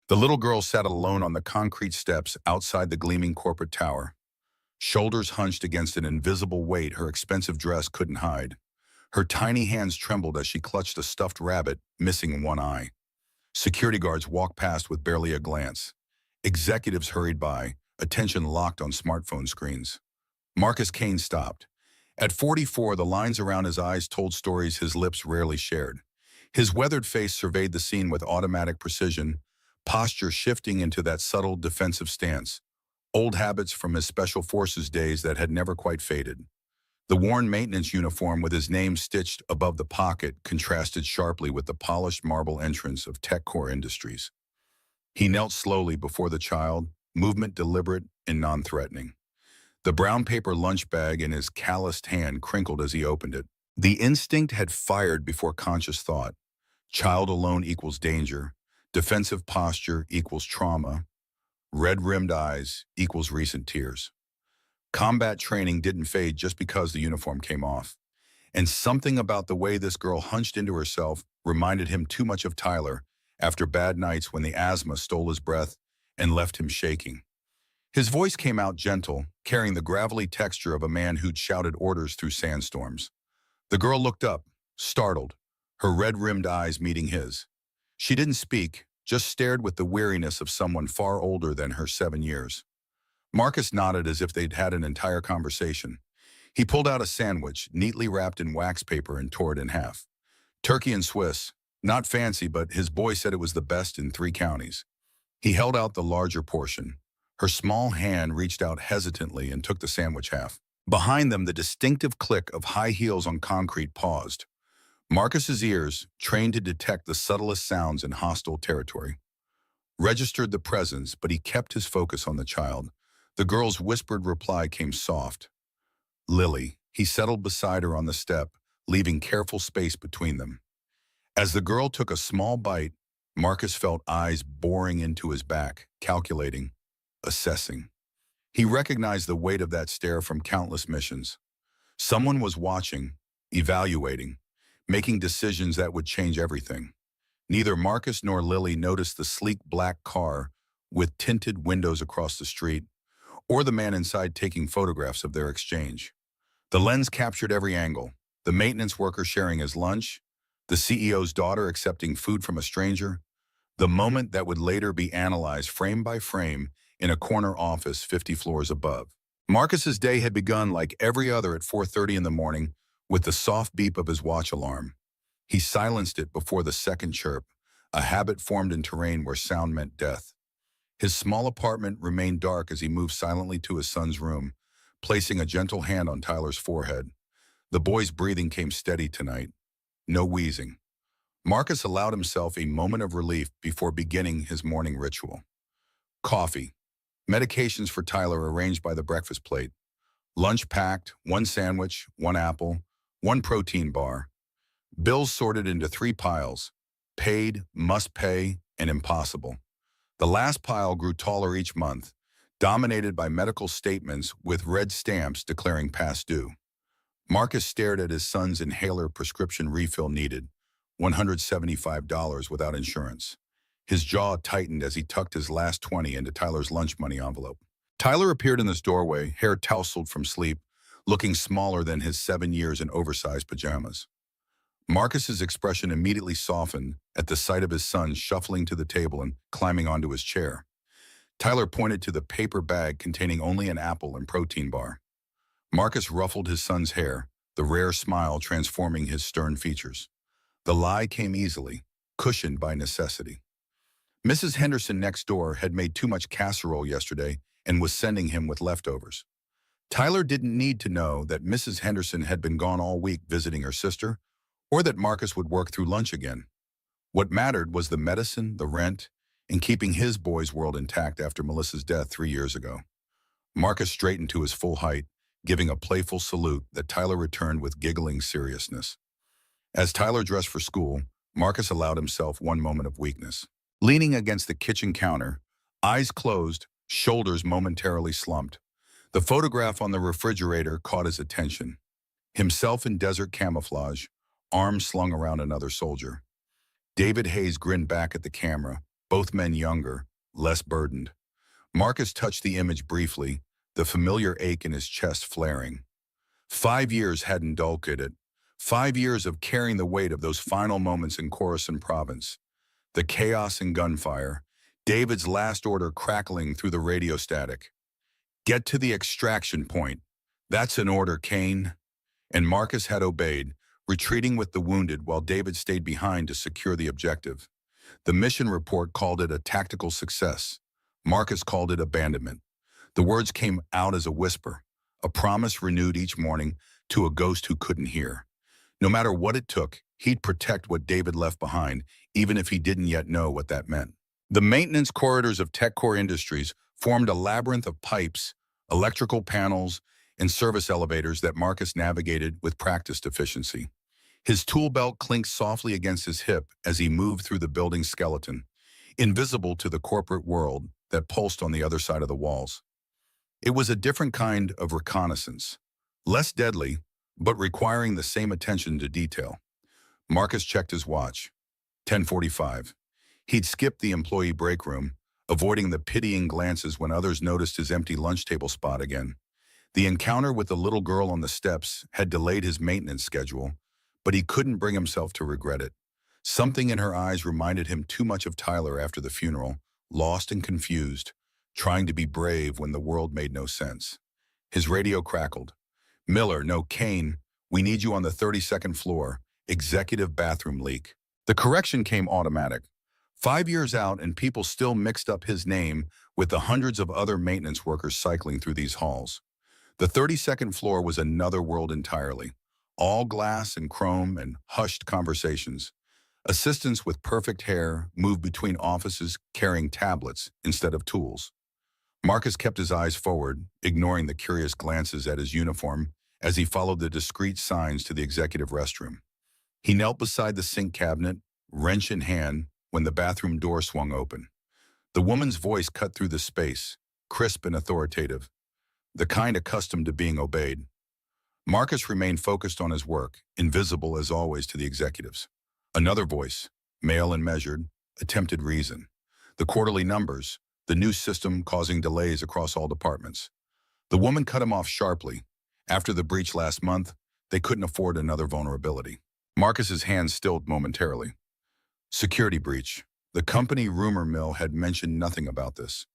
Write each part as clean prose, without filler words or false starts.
The little girl sat alone on the concrete steps outside the gleaming corporate tower, shoulders hunched against an invisible weight her expensive dress couldn't hide. Her tiny hands trembled as she clutched a stuffed rabbit, missing one eye. Security guards walked past with barely a glance. Executives hurried by, attention locked on smartphone screens. Marcus Kane stopped. At 44, the lines around his eyes told stories his lips rarely shared. His weathered face surveyed the scene with automatic precision, posture shifting into that subtle defensive stance, old habits from his special forces days that had never quite faded. The worn maintenance uniform with his name stitched above the pocket contrasted sharply with the polished marble entrance of TechCore Industries. He knelt slowly before the child, movement deliberate and non-threatening. The brown paper lunch bag in his calloused hand crinkled as he opened it. The instinct had fired before conscious thought. Child alone equals danger. Defensive posture equals trauma. Red-rimmed eyes equals recent tears. Combat training didn't fade just because the uniform came off. And something about the way this girl hunched into herself reminded him too much of Tyler after bad nights when the asthma stole his breath and left him shaking. His voice came out gentle, carrying the gravelly texture of a man who'd shouted orders through sandstorms. The girl looked up, startled, her red-rimmed eyes meeting his. She didn't speak, just stared with the weariness of someone far older than her 7 years. Marcus nodded as if they'd had an entire conversation. He pulled out a sandwich, neatly wrapped in wax paper, and tore it in half. Turkey and Swiss. Not fancy, but his boy said it was the best in 3 counties. He held out the larger portion. Her small hand reached out hesitantly and took the sandwich half. Behind them, the distinctive click of high heels on concrete paused. Marcus's ears, trained to detect the subtlest sounds in hostile territory, registered the presence, but he kept his focus on the child. The girl's whispered reply came soft. Lily. He settled beside her on the step, leaving careful space between them. As the girl took a small bite, Marcus felt eyes boring into his back, calculating, assessing. He recognized the weight of that stare from countless missions. Someone was watching, evaluating, making decisions that would change everything. Neither Marcus nor Lily noticed the sleek black car with tinted windows across the street, or the man inside taking photographs of their exchange. The lens captured every angle, the maintenance worker sharing his lunch, the CEO's daughter accepting food from a stranger, the moment that would later be analyzed frame by frame in a corner office 50 floors above. Marcus's day had begun like every other at 4:30 in the morning with the soft beep of his watch alarm. He silenced it before the second chirp, a habit formed in terrain where sound meant death. His small apartment remained dark as he moved silently to his son's room, placing a gentle hand on Tyler's forehead. The boy's breathing came steady tonight. No wheezing. Marcus allowed himself a moment of relief before beginning his morning ritual. Coffee. Medications for Tyler arranged by the breakfast plate. Lunch packed, 1 sandwich, 1 apple, 1 protein bar. Bills sorted into 3 piles. Paid, must pay, and impossible. The last pile grew taller each month, dominated by medical statements with red stamps declaring past due. Marcus stared at his son's inhaler prescription refill needed, $175 without insurance. His jaw tightened as he tucked his last 20 into Tyler's lunch money envelope. Tyler appeared in his doorway, hair tousled from sleep, looking smaller than his 7 years in oversized pajamas. Marcus's expression immediately softened at the sight of his son shuffling to the table and climbing onto his chair. Tyler pointed to the paper bag containing only an apple and protein bar. Marcus ruffled his son's hair, the rare smile transforming his stern features. The lie came easily, cushioned by necessity. Mrs. Henderson next door had made too much casserole yesterday and was sending him with leftovers. Tyler didn't need to know that Mrs. Henderson had been gone all week visiting her sister, or that Marcus would work through lunch again. What mattered was the medicine, the rent, and keeping his boy's world intact after Melissa's death 3 years ago. Marcus straightened to his full height, giving a playful salute that Tyler returned with giggling seriousness. As Tyler dressed for school, Marcus allowed himself one moment of weakness. Leaning against the kitchen counter, eyes closed, shoulders momentarily slumped, the photograph on the refrigerator caught his attention. Himself in desert camouflage, arms slung around another soldier. David Hayes grinned back at the camera, both men younger, less burdened. Marcus touched the image briefly, the familiar ache in his chest flaring. 5 years hadn't dulled it. 5 years of carrying the weight of those final moments in Khorasan province. The chaos and gunfire, David's last order crackling through the radio static. Get to the extraction point. That's an order, Kane. And Marcus had obeyed, retreating with the wounded while David stayed behind to secure the objective. The mission report called it a tactical success. Marcus called it abandonment. The words came out as a whisper, a promise renewed each morning to a ghost who couldn't hear. No matter what it took, he'd protect what David left behind, even if he didn't yet know what that meant. The maintenance corridors of TechCore Industries formed a labyrinth of pipes, electrical panels, and service elevators that Marcus navigated with practiced efficiency. His tool belt clinked softly against his hip as he moved through the building's skeleton, invisible to the corporate world that pulsed on the other side of the walls. It was a different kind of reconnaissance, less deadly, but requiring the same attention to detail. Marcus checked his watch. 10:45. He'd skipped the employee break room, avoiding the pitying glances when others noticed his empty lunch table spot again. The encounter with the little girl on the steps had delayed his maintenance schedule, but he couldn't bring himself to regret it. Something in her eyes reminded him too much of Tyler after the funeral, lost and confused, trying to be brave when the world made no sense. His radio crackled. Miller, no, Kane, we need you on the 32nd floor, executive bathroom leak. The correction came automatic. 5 years out and people still mixed up his name with the hundreds of other maintenance workers cycling through these halls. The 32nd floor was another world entirely. All glass and chrome and hushed conversations. Assistants with perfect hair moved between offices carrying tablets instead of tools. Marcus kept his eyes forward, ignoring the curious glances at his uniform as he followed the discreet signs to the executive restroom. He knelt beside the sink cabinet, wrench in hand, when the bathroom door swung open. The woman's voice cut through the space, crisp and authoritative, the kind accustomed to being obeyed. Marcus remained focused on his work, invisible as always to the executives. Another voice, male and measured, attempted reason. The quarterly numbers, the new system causing delays across all departments. The woman cut him off sharply. After the breach last month, they couldn't afford another vulnerability. Marcus's hands stilled momentarily. Security breach. The company rumor mill had mentioned nothing about this.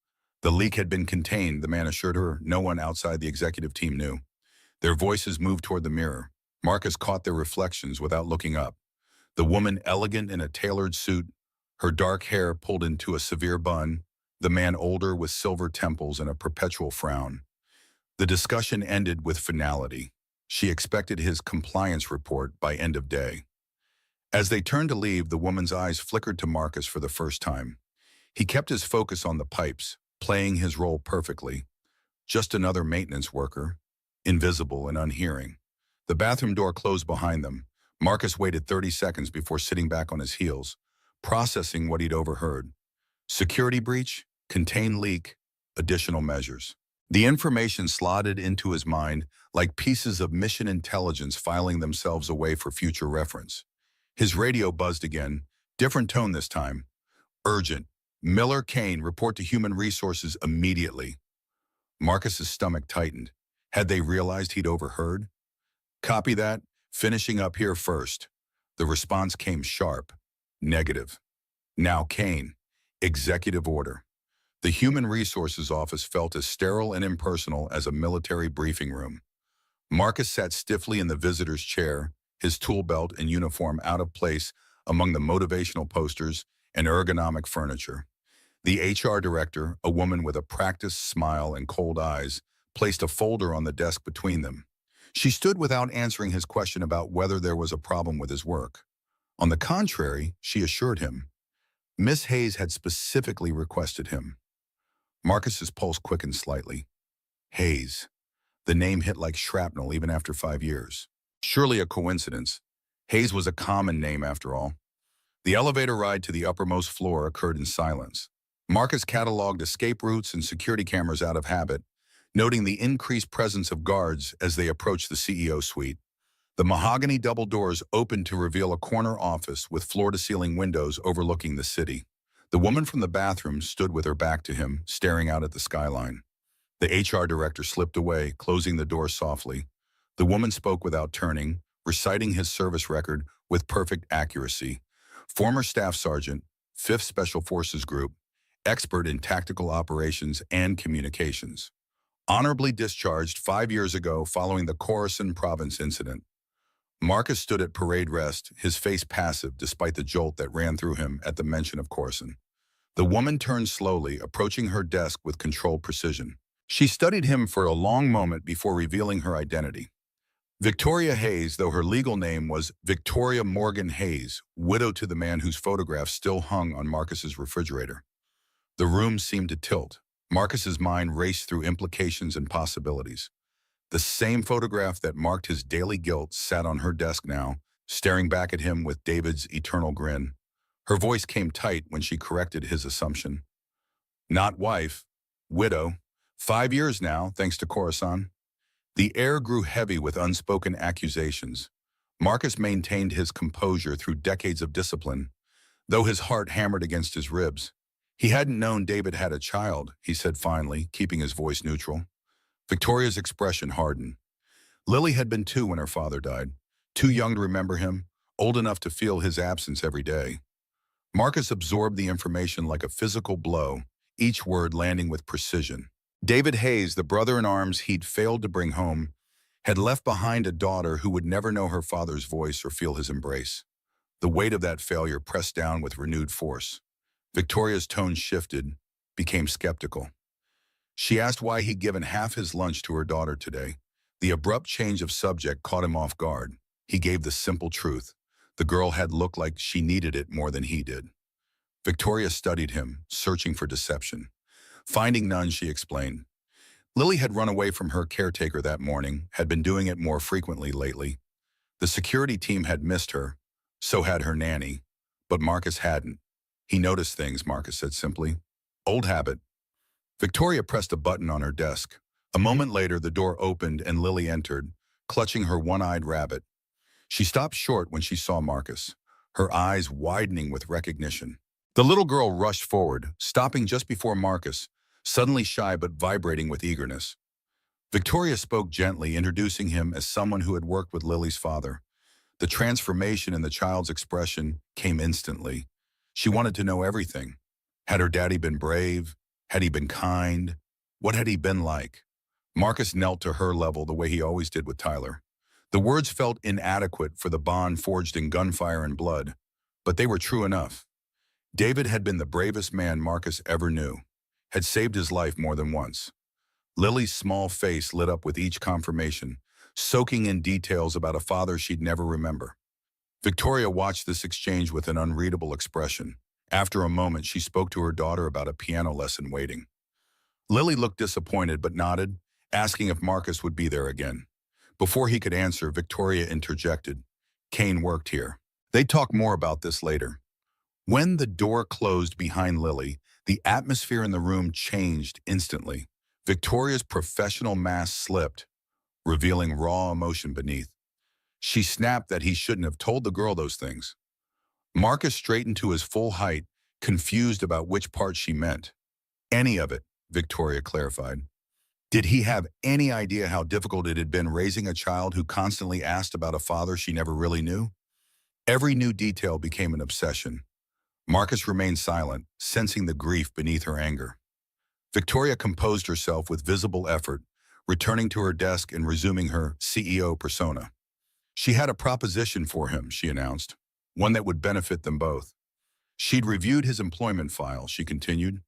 The leak had been contained, the man assured her. No one outside the executive team knew. Their voices moved toward the mirror. Marcus caught their reflections without looking up. The woman elegant in a tailored suit, her dark hair pulled into a severe bun, the man older with silver temples and a perpetual frown. The discussion ended with finality. She expected his compliance report by end of day. As they turned to leave, the woman's eyes flickered to Marcus for the first time. He kept his focus on the pipes, playing his role perfectly. Just another maintenance worker, invisible and unhearing. The bathroom door closed behind them. Marcus waited 30 seconds before sitting back on his heels, processing what he'd overheard. Security breach, contained leak, additional measures. The information slotted into his mind like pieces of mission intelligence filing themselves away for future reference. His radio buzzed again, different tone this time. Urgent. Miller, Kane, report to Human Resources immediately. Marcus's stomach tightened. Had they realized he'd overheard? Copy that. Finishing up here first. The response came sharp. Negative. Now Kane. Executive order. The Human Resources office felt as sterile and impersonal as a military briefing room. Marcus sat stiffly in the visitor's chair, his tool belt and uniform out of place among the motivational posters and ergonomic furniture. The HR director, a woman with a practiced smile and cold eyes, placed a folder on the desk between them. She stood without answering his question about whether there was a problem with his work. On the contrary, she assured him. Miss Hayes had specifically requested him. Marcus's pulse quickened slightly. Hayes. The name hit like shrapnel even after 5 years. Surely a coincidence. Hayes was a common name after all. The elevator ride to the uppermost floor occurred in silence. Marcus cataloged escape routes and security cameras out of habit, noting the increased presence of guards as they approached the CEO suite. The mahogany double doors opened to reveal a corner office with floor-to-ceiling windows overlooking the city. The woman from the bathroom stood with her back to him, staring out at the skyline. The HR director slipped away, closing the door softly. The woman spoke without turning, reciting his service record with perfect accuracy. Former Staff Sergeant, 5th Special Forces Group, expert in tactical operations and communications. Honorably discharged 5 years ago following the Khorasan province incident. Marcus stood at parade rest, his face passive despite the jolt that ran through him at the mention of Khorasan. The woman turned slowly, approaching her desk with controlled precision. She studied him for a long moment before revealing her identity. Victoria Hayes, though her legal name was Victoria Morgan Hayes, widow to the man whose photograph still hung on Marcus's refrigerator. The room seemed to tilt. Marcus's mind raced through implications and possibilities. The same photograph that marked his daily guilt sat on her desk now, staring back at him with David's eternal grin. Her voice came tight when she corrected his assumption. Not wife, widow. 5 years now, thanks to Khorasan. The air grew heavy with unspoken accusations. Marcus maintained his composure through decades of discipline, though his heart hammered against his ribs. He hadn't known David had a child, he said finally, keeping his voice neutral. Victoria's expression hardened. Lily had been 2 when her father died, too young to remember him, old enough to feel his absence every day. Marcus absorbed the information like a physical blow, each word landing with precision. David Hayes, the brother-in-arms he'd failed to bring home, had left behind a daughter who would never know her father's voice or feel his embrace. The weight of that failure pressed down with renewed force. Victoria's tone shifted, became skeptical. She asked why he'd given half his lunch to her daughter today. The abrupt change of subject caught him off guard. He gave the simple truth. The girl had looked like she needed it more than he did. Victoria studied him, searching for deception. Finding none, she explained. Lily had run away from her caretaker that morning, had been doing it more frequently lately. The security team had missed her, so had her nanny, but Marcus hadn't. He noticed things, Marcus said simply. Old habit. Victoria pressed a button on her desk. A moment later, the door opened and Lily entered, clutching her one-eyed rabbit. She stopped short when she saw Marcus, her eyes widening with recognition. The little girl rushed forward, stopping just before Marcus, suddenly shy but vibrating with eagerness. Victoria spoke gently, introducing him as someone who had worked with Lily's father. The transformation in the child's expression came instantly. She wanted to know everything. Had her daddy been brave? Had he been kind? What had he been like? Marcus knelt to her level the way he always did with Tyler. The words felt inadequate for the bond forged in gunfire and blood, but they were true enough. David had been the bravest man Marcus ever knew, had saved his life more than once. Lily's small face lit up with each confirmation, soaking in details about a father she'd never remember. Victoria watched this exchange with an unreadable expression. After a moment, she spoke to her daughter about a piano lesson waiting. Lily looked disappointed but nodded, asking if Marcus would be there again. Before he could answer, Victoria interjected. Kane worked here. They'd talk more about this later. When the door closed behind Lily, the atmosphere in the room changed instantly. Victoria's professional mask slipped, revealing raw emotion beneath. She snapped that he shouldn't have told the girl those things. Marcus straightened to his full height, confused about which part she meant. Any of it, Victoria clarified. Did he have any idea how difficult it had been raising a child who constantly asked about a father she never really knew? Every new detail became an obsession. Marcus remained silent, sensing the grief beneath her anger. Victoria composed herself with visible effort, returning to her desk and resuming her CEO persona. She had a proposition for him, she announced, one that would benefit them both. She'd reviewed his employment file, she continued.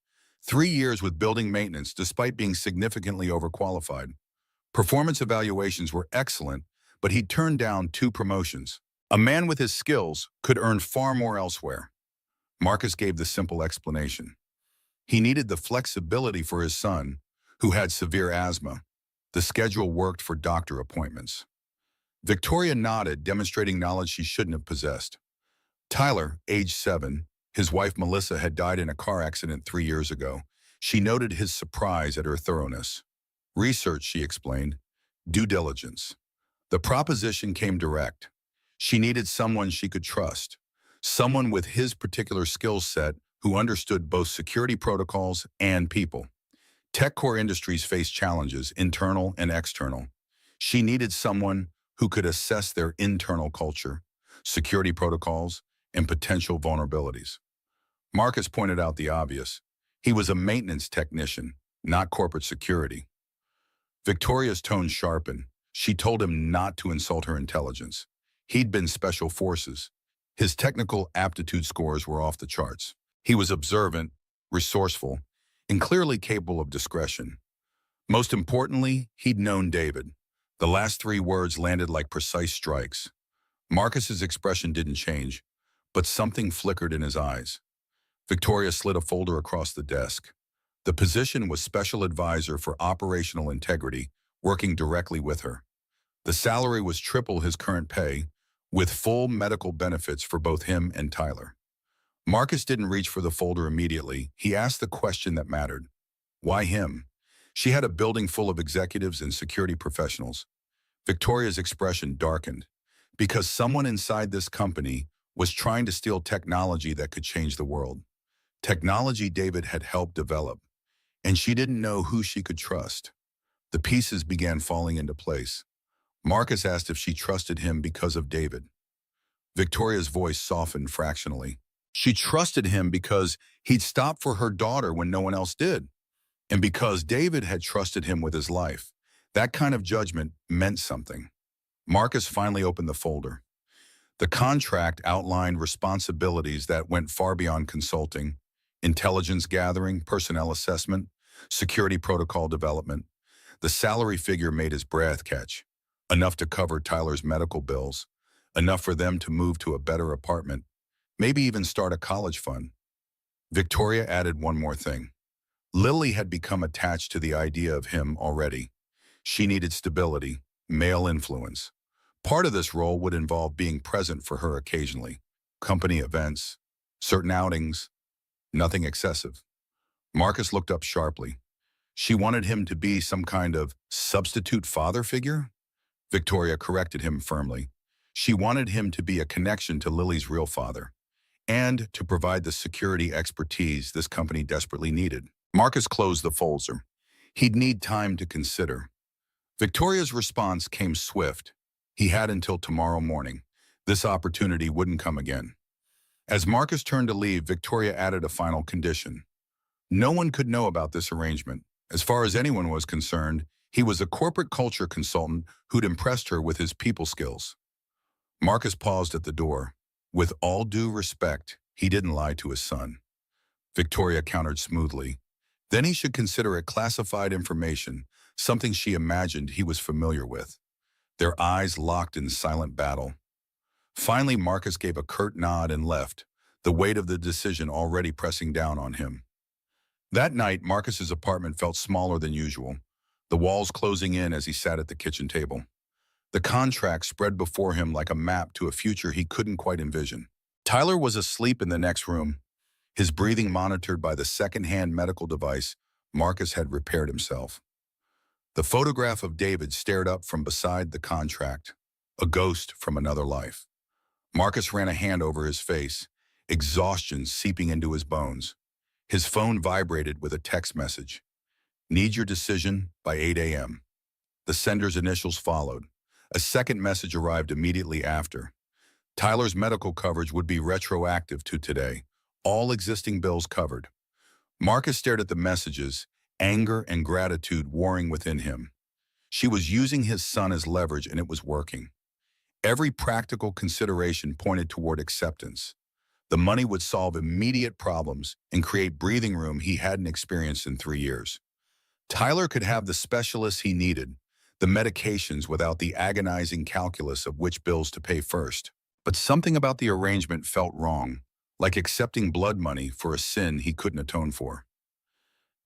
3 years with building maintenance despite being significantly overqualified. Performance evaluations were excellent, but he'd turned down 2 promotions. A man with his skills could earn far more elsewhere. Marcus gave the simple explanation. He needed the flexibility for his son, who had severe asthma. The schedule worked for doctor appointments. Victoria nodded, demonstrating knowledge she shouldn't have possessed. Tyler, age 7, his wife Melissa had died in a car accident 3 years ago. She noted his surprise at her thoroughness. Research, she explained. Due diligence. The proposition came direct. She needed someone she could trust. Someone with his particular skill set who understood both security protocols and people. Tech core industries face challenges, internal and external. She needed someone who could assess their internal culture, security protocols, and potential vulnerabilities. Marcus pointed out the obvious. He was a maintenance technician, not corporate security. Victoria's tone sharpened. She told him not to insult her intelligence. He'd been special forces. His technical aptitude scores were off the charts. He was observant, resourceful, and clearly capable of discretion. Most importantly, he'd known David. The last three words landed like precise strikes. Marcus's expression didn't change, but something flickered in his eyes. Victoria slid a folder across the desk. The position was Special Advisor for Operational Integrity, working directly with her. The salary was triple his current pay, with full medical benefits for both him and Tyler. Marcus didn't reach for the folder immediately. He asked the question that mattered. Why him? She had a building full of executives and security professionals. Victoria's expression darkened. Because someone inside this company was trying to steal technology that could change the world. Technology David had helped develop, and she didn't know who she could trust. The pieces began falling into place. Marcus asked if she trusted him because of David. Victoria's voice softened fractionally. She trusted him because he'd stop for her daughter when no one else did, and because David had trusted him with his life. That kind of judgment meant something. Marcus finally opened the folder. The contract outlined responsibilities that went far beyond consulting: intelligence gathering, personnel assessment, security protocol development. The salary figure made his breath catch. Enough to cover Tyler's medical bills, enough for them to move to a better apartment, maybe even start a college fund. Victoria added one more thing. Lily had become attached to the idea of him already. She needed stability, male influence. Part of this role would involve being present for her occasionally. Company events, certain outings, nothing excessive. Marcus looked up sharply. She wanted him to be some kind of substitute father figure? Victoria corrected him firmly. She wanted him to be a connection to Lily's real father, and to provide the security expertise this company desperately needed. Marcus closed the folder. He'd need time to consider. Victoria's response came swift. He had until tomorrow morning. This opportunity wouldn't come again. As Marcus turned to leave, Victoria added a final condition. No one could know about this arrangement. As far as anyone was concerned, he was a corporate culture consultant who'd impressed her with his people skills. Marcus paused at the door. With all due respect, he didn't lie to his son. Victoria countered smoothly. Then he should consider it classified information, something she imagined he was familiar with. Their eyes locked in silent battle. Finally, Marcus gave a curt nod and left, the weight of the decision already pressing down on him. That night, Marcus's apartment felt smaller than usual, the walls closing in as he sat at the kitchen table. The contract spread before him like a map to a future he couldn't quite envision. Tyler was asleep in the next room, his breathing monitored by the second-hand medical device Marcus had repaired himself. The photograph of David stared up from beside the contract, a ghost from another life. Marcus ran a hand over his face, exhaustion seeping into his bones. His phone vibrated with a text message. Need your decision by 8 a.m. The sender's initials followed. A second message arrived immediately after. Tyler's medical coverage would be retroactive to today. All existing bills covered. Marcus stared at the messages, anger and gratitude warring within him. She was using his son as leverage, and it was working. Every practical consideration pointed toward acceptance. The money would solve immediate problems and create breathing room he hadn't experienced in 3 years. Tyler could have the specialists he needed, the medications without the agonizing calculus of which bills to pay first. But something about the arrangement felt wrong, like accepting blood money for a sin he couldn't atone for.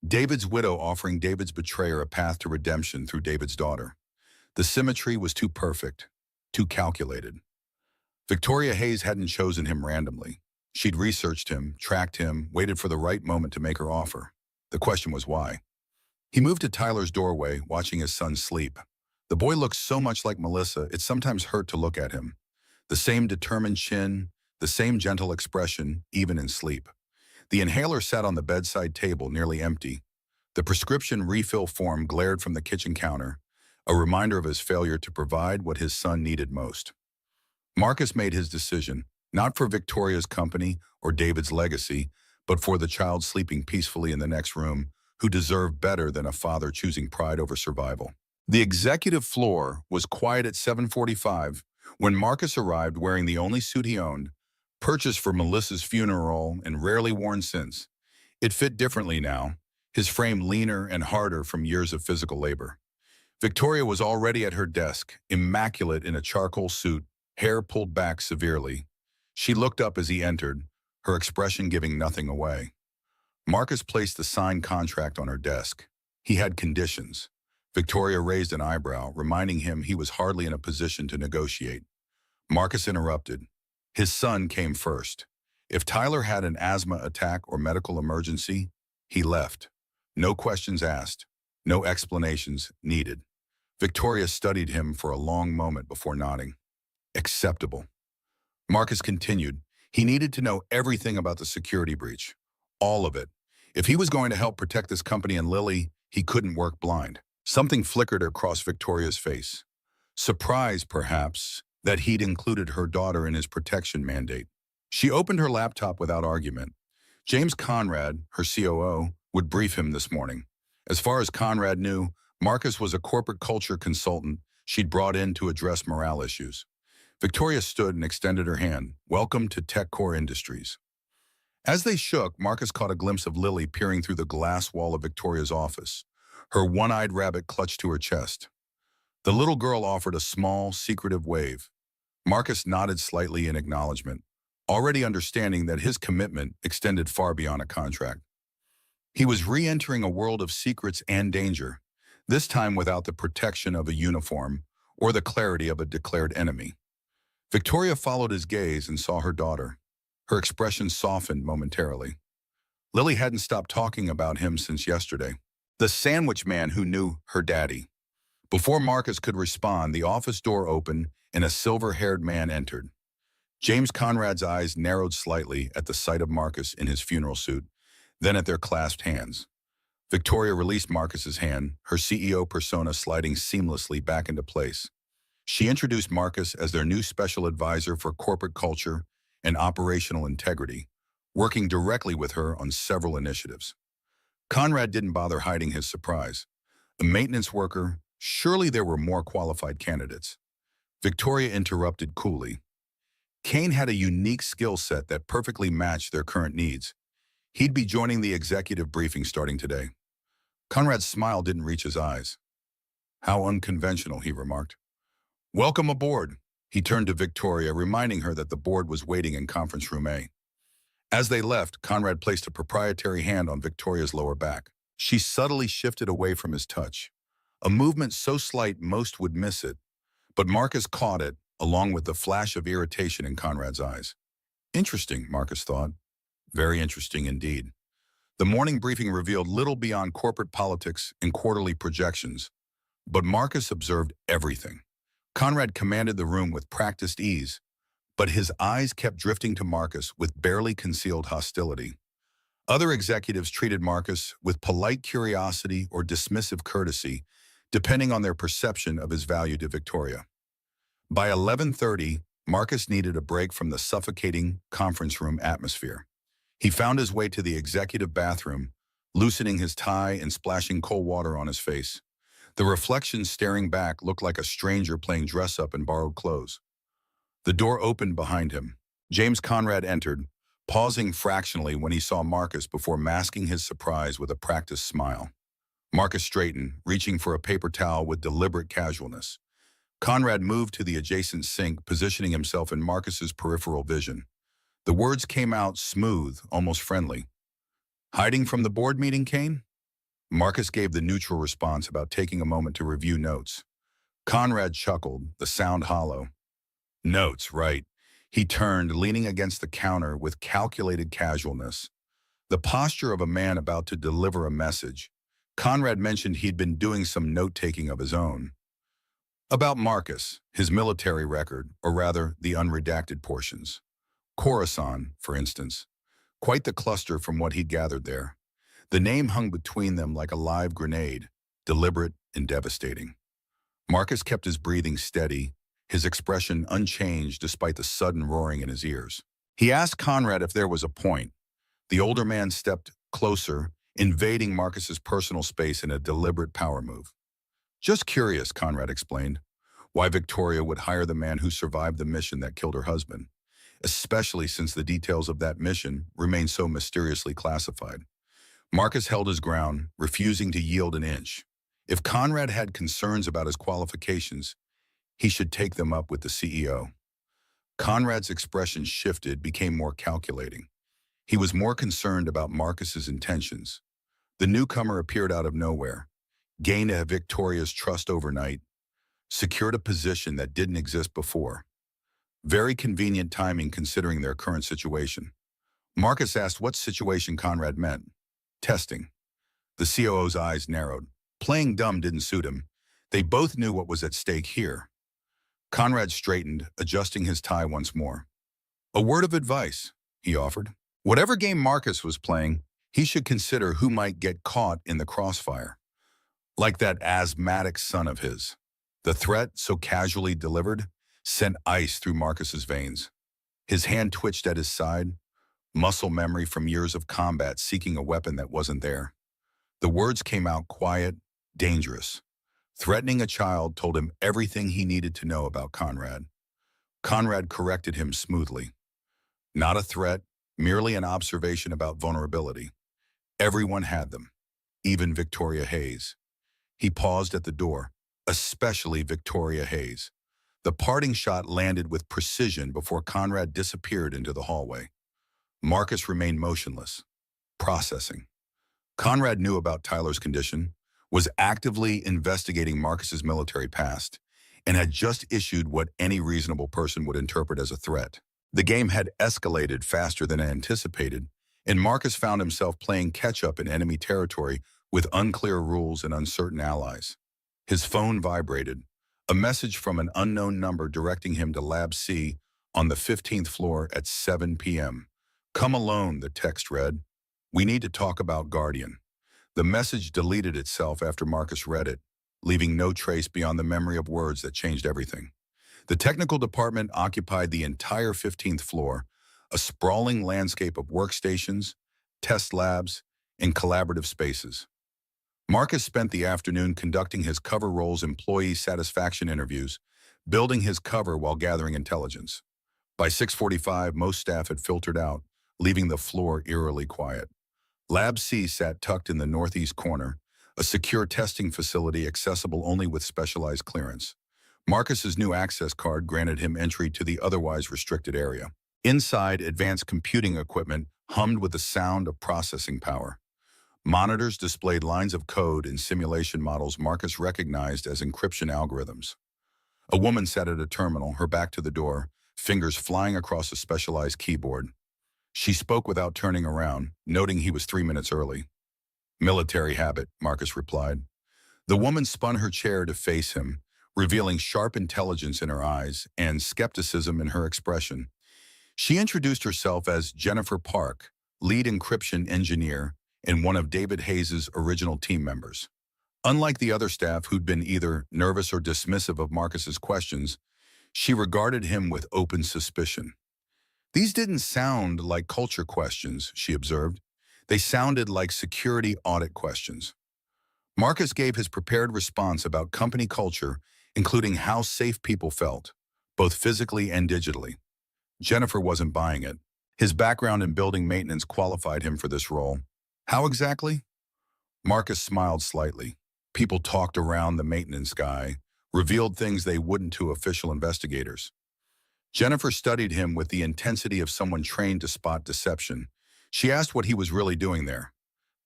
David's widow offering David's betrayer a path to redemption through David's daughter. The symmetry was too perfect, too calculated. Victoria Hayes hadn't chosen him randomly. She'd researched him, tracked him, waited for the right moment to make her offer. The question was why. He moved to Tyler's doorway, watching his son sleep. The boy looked so much like Melissa, it sometimes hurt to look at him. The same determined chin, the same gentle expression, even in sleep. The inhaler sat on the bedside table, nearly empty. The prescription refill form glared from the kitchen counter, a reminder of his failure to provide what his son needed most. Marcus made his decision, not for Victoria's company or David's legacy, but for the child sleeping peacefully in the next room, who deserved better than a father choosing pride over survival. The executive floor was quiet at 7:45 when Marcus arrived wearing the only suit he owned, purchased for Melissa's funeral and rarely worn since. It fit differently now, his frame leaner and harder from years of physical labor. Victoria was already at her desk, immaculate in a charcoal suit, hair pulled back severely. She looked up as he entered, her expression giving nothing away. Marcus placed the signed contract on her desk. He had conditions. Victoria raised an eyebrow, reminding him he was hardly in a position to negotiate. Marcus interrupted. His son came first. If Tyler had an asthma attack or medical emergency, he left. No questions asked. No explanations needed. Victoria studied him for a long moment before nodding. Acceptable. Marcus continued. He needed to know everything about the security breach. All of it. If he was going to help protect this company and Lily, he couldn't work blind. Something flickered across Victoria's face. Surprise, perhaps, that he'd included her daughter in his protection mandate. She opened her laptop without argument. James Conrad, her COO, would brief him this morning. As far as Conrad knew, Marcus was a corporate culture consultant she'd brought in to address morale issues. Victoria stood and extended her hand. Welcome to TechCore Industries. As they shook, Marcus caught a glimpse of Lily peering through the glass wall of Victoria's office, her one-eyed rabbit clutched to her chest. The little girl offered a small, secretive wave. Marcus nodded slightly in acknowledgement, already understanding that his commitment extended far beyond a contract. He was re-entering a world of secrets and danger, this time without the protection of a uniform or the clarity of a declared enemy. Victoria followed his gaze and saw her daughter. Her expression softened momentarily. Lily hadn't stopped talking about him since yesterday. The sandwich man who knew her daddy. Before Marcus could respond, the office door opened and a silver-haired man entered. James Conrad's eyes narrowed slightly at the sight of Marcus in his funeral suit, then at their clasped hands. Victoria released Marcus's hand, her CEO persona sliding seamlessly back into place. She introduced Marcus as their new special advisor for corporate culture and operational integrity, working directly with her on several initiatives. Conrad didn't bother hiding his surprise. A maintenance worker, surely there were more qualified candidates. Victoria interrupted coolly. Kane had a unique skill set that perfectly matched their current needs. He'd be joining the executive briefing starting today. Conrad's smile didn't reach his eyes. How unconventional, he remarked. Welcome aboard. He turned to Victoria, reminding her that the board was waiting in conference room A. As they left, Conrad placed a proprietary hand on Victoria's lower back. She subtly shifted away from his touch, a movement so slight most would miss it. But Marcus caught it, along with the flash of irritation in Conrad's eyes. Interesting, Marcus thought. Very interesting indeed. The morning briefing revealed little beyond corporate politics and quarterly projections, but Marcus observed everything. Conrad commanded the room with practiced ease, but his eyes kept drifting to Marcus with barely concealed hostility. Other executives treated Marcus with polite curiosity or dismissive courtesy, depending on their perception of his value to Victoria. By 11:30, Marcus needed a break from the suffocating conference room atmosphere. He found his way to the executive bathroom, loosening his tie and splashing cold water on his face. The reflection staring back looked like a stranger playing dress-up in borrowed clothes. The door opened behind him. James Conrad entered, pausing fractionally when he saw Marcus before masking his surprise with a practiced smile. Marcus straightened, reaching for a paper towel with deliberate casualness. Conrad moved to the adjacent sink, positioning himself in Marcus's peripheral vision. The words came out smooth, almost friendly. Hiding from the board meeting, Kane? Marcus gave the neutral response about taking a moment to review notes. Conrad chuckled, the sound hollow. Notes, right. He turned, leaning against the counter with calculated casualness. The posture of a man about to deliver a message. Conrad mentioned he'd been doing some note-taking of his own. About Marcus, his military record, or rather, the unredacted portions. Coruscant, for instance. Quite the cluster from what he'd gathered there. The name hung between them like a live grenade, deliberate and devastating. Marcus kept his breathing steady, his expression unchanged despite the sudden roaring in his ears. He asked Conrad if there was a point. The older man stepped closer, invading Marcus's personal space in a deliberate power move. Just curious, Conrad explained, why Victoria would hire the man who survived the mission that killed her husband, especially since the details of that mission remain so mysteriously classified. Marcus held his ground, refusing to yield an inch. If Conrad had concerns about his qualifications, he should take them up with the CEO. Conrad's expression shifted, became more calculating. He was more concerned about Marcus's intentions. The newcomer appeared out of nowhere, gained Victoria's trust overnight, secured a position that didn't exist before. Very convenient timing considering their current situation. Marcus asked what situation Conrad meant. Testing. The COO's eyes narrowed. Playing dumb didn't suit him. They both knew what was at stake here. Conrad straightened, adjusting his tie once more. A word of advice, he offered. Whatever game Marcus was playing, he should consider who might get caught in the crossfire. Like that asthmatic son of his. The threat, so casually delivered, sent ice through Marcus's veins. His hand twitched at his side, muscle memory from years of combat seeking a weapon that wasn't there. The words came out quiet, dangerous. Threatening a child told him everything he needed to know about Conrad. Conrad corrected him smoothly. Not a threat, merely an observation about vulnerability. Everyone had them, even Victoria Hayes. He paused at the door, especially Victoria Hayes. The parting shot landed with precision before Conrad disappeared into the hallway. Marcus remained motionless, processing. Conrad knew about Tyler's condition, was actively investigating Marcus's military past, and had just issued what any reasonable person would interpret as a threat. The game had escalated faster than anticipated, and Marcus found himself playing catch-up in enemy territory with unclear rules and uncertain allies. His phone vibrated, a message from an unknown number directing him to Lab C on the 15th floor at 7 p.m. Come alone, the text read. We need to talk about Guardian. The message deleted itself after Marcus read it, leaving no trace beyond the memory of words that changed everything. The technical department occupied the entire 15th floor, a sprawling landscape of workstations, test labs, and collaborative spaces. Marcus spent the afternoon conducting his cover role's employee satisfaction interviews, building his cover while gathering intelligence. By 6:45, most staff had filtered out, leaving the floor eerily quiet. Lab C sat tucked in the northeast corner, a secure testing facility accessible only with specialized clearance. Marcus's new access card granted him entry to the otherwise restricted area. Inside, advanced computing equipment hummed with the sound of processing power. Monitors displayed lines of code and simulation models Marcus recognized as encryption algorithms. A woman sat at a terminal, her back to the door, fingers flying across a specialized keyboard. She spoke without turning around, noting he was 3 minutes early. Military habit, Marcus replied. The woman spun her chair to face him, revealing sharp intelligence in her eyes and skepticism in her expression. She introduced herself as Jennifer Park, lead encryption engineer and one of David Hayes' original team members. Unlike the other staff who'd been either nervous or dismissive of Marcus's questions, she regarded him with open suspicion. These didn't sound like culture questions, she observed. They sounded like security audit questions. Marcus gave his prepared response about company culture, including how safe people felt, both physically and digitally. Jennifer wasn't buying it. His background in building maintenance qualified him for this role. How exactly? Marcus smiled slightly. People talked around the maintenance guy, revealed things they wouldn't to official investigators. Jennifer studied him with the intensity of someone trained to spot deception. She asked what he was really doing there.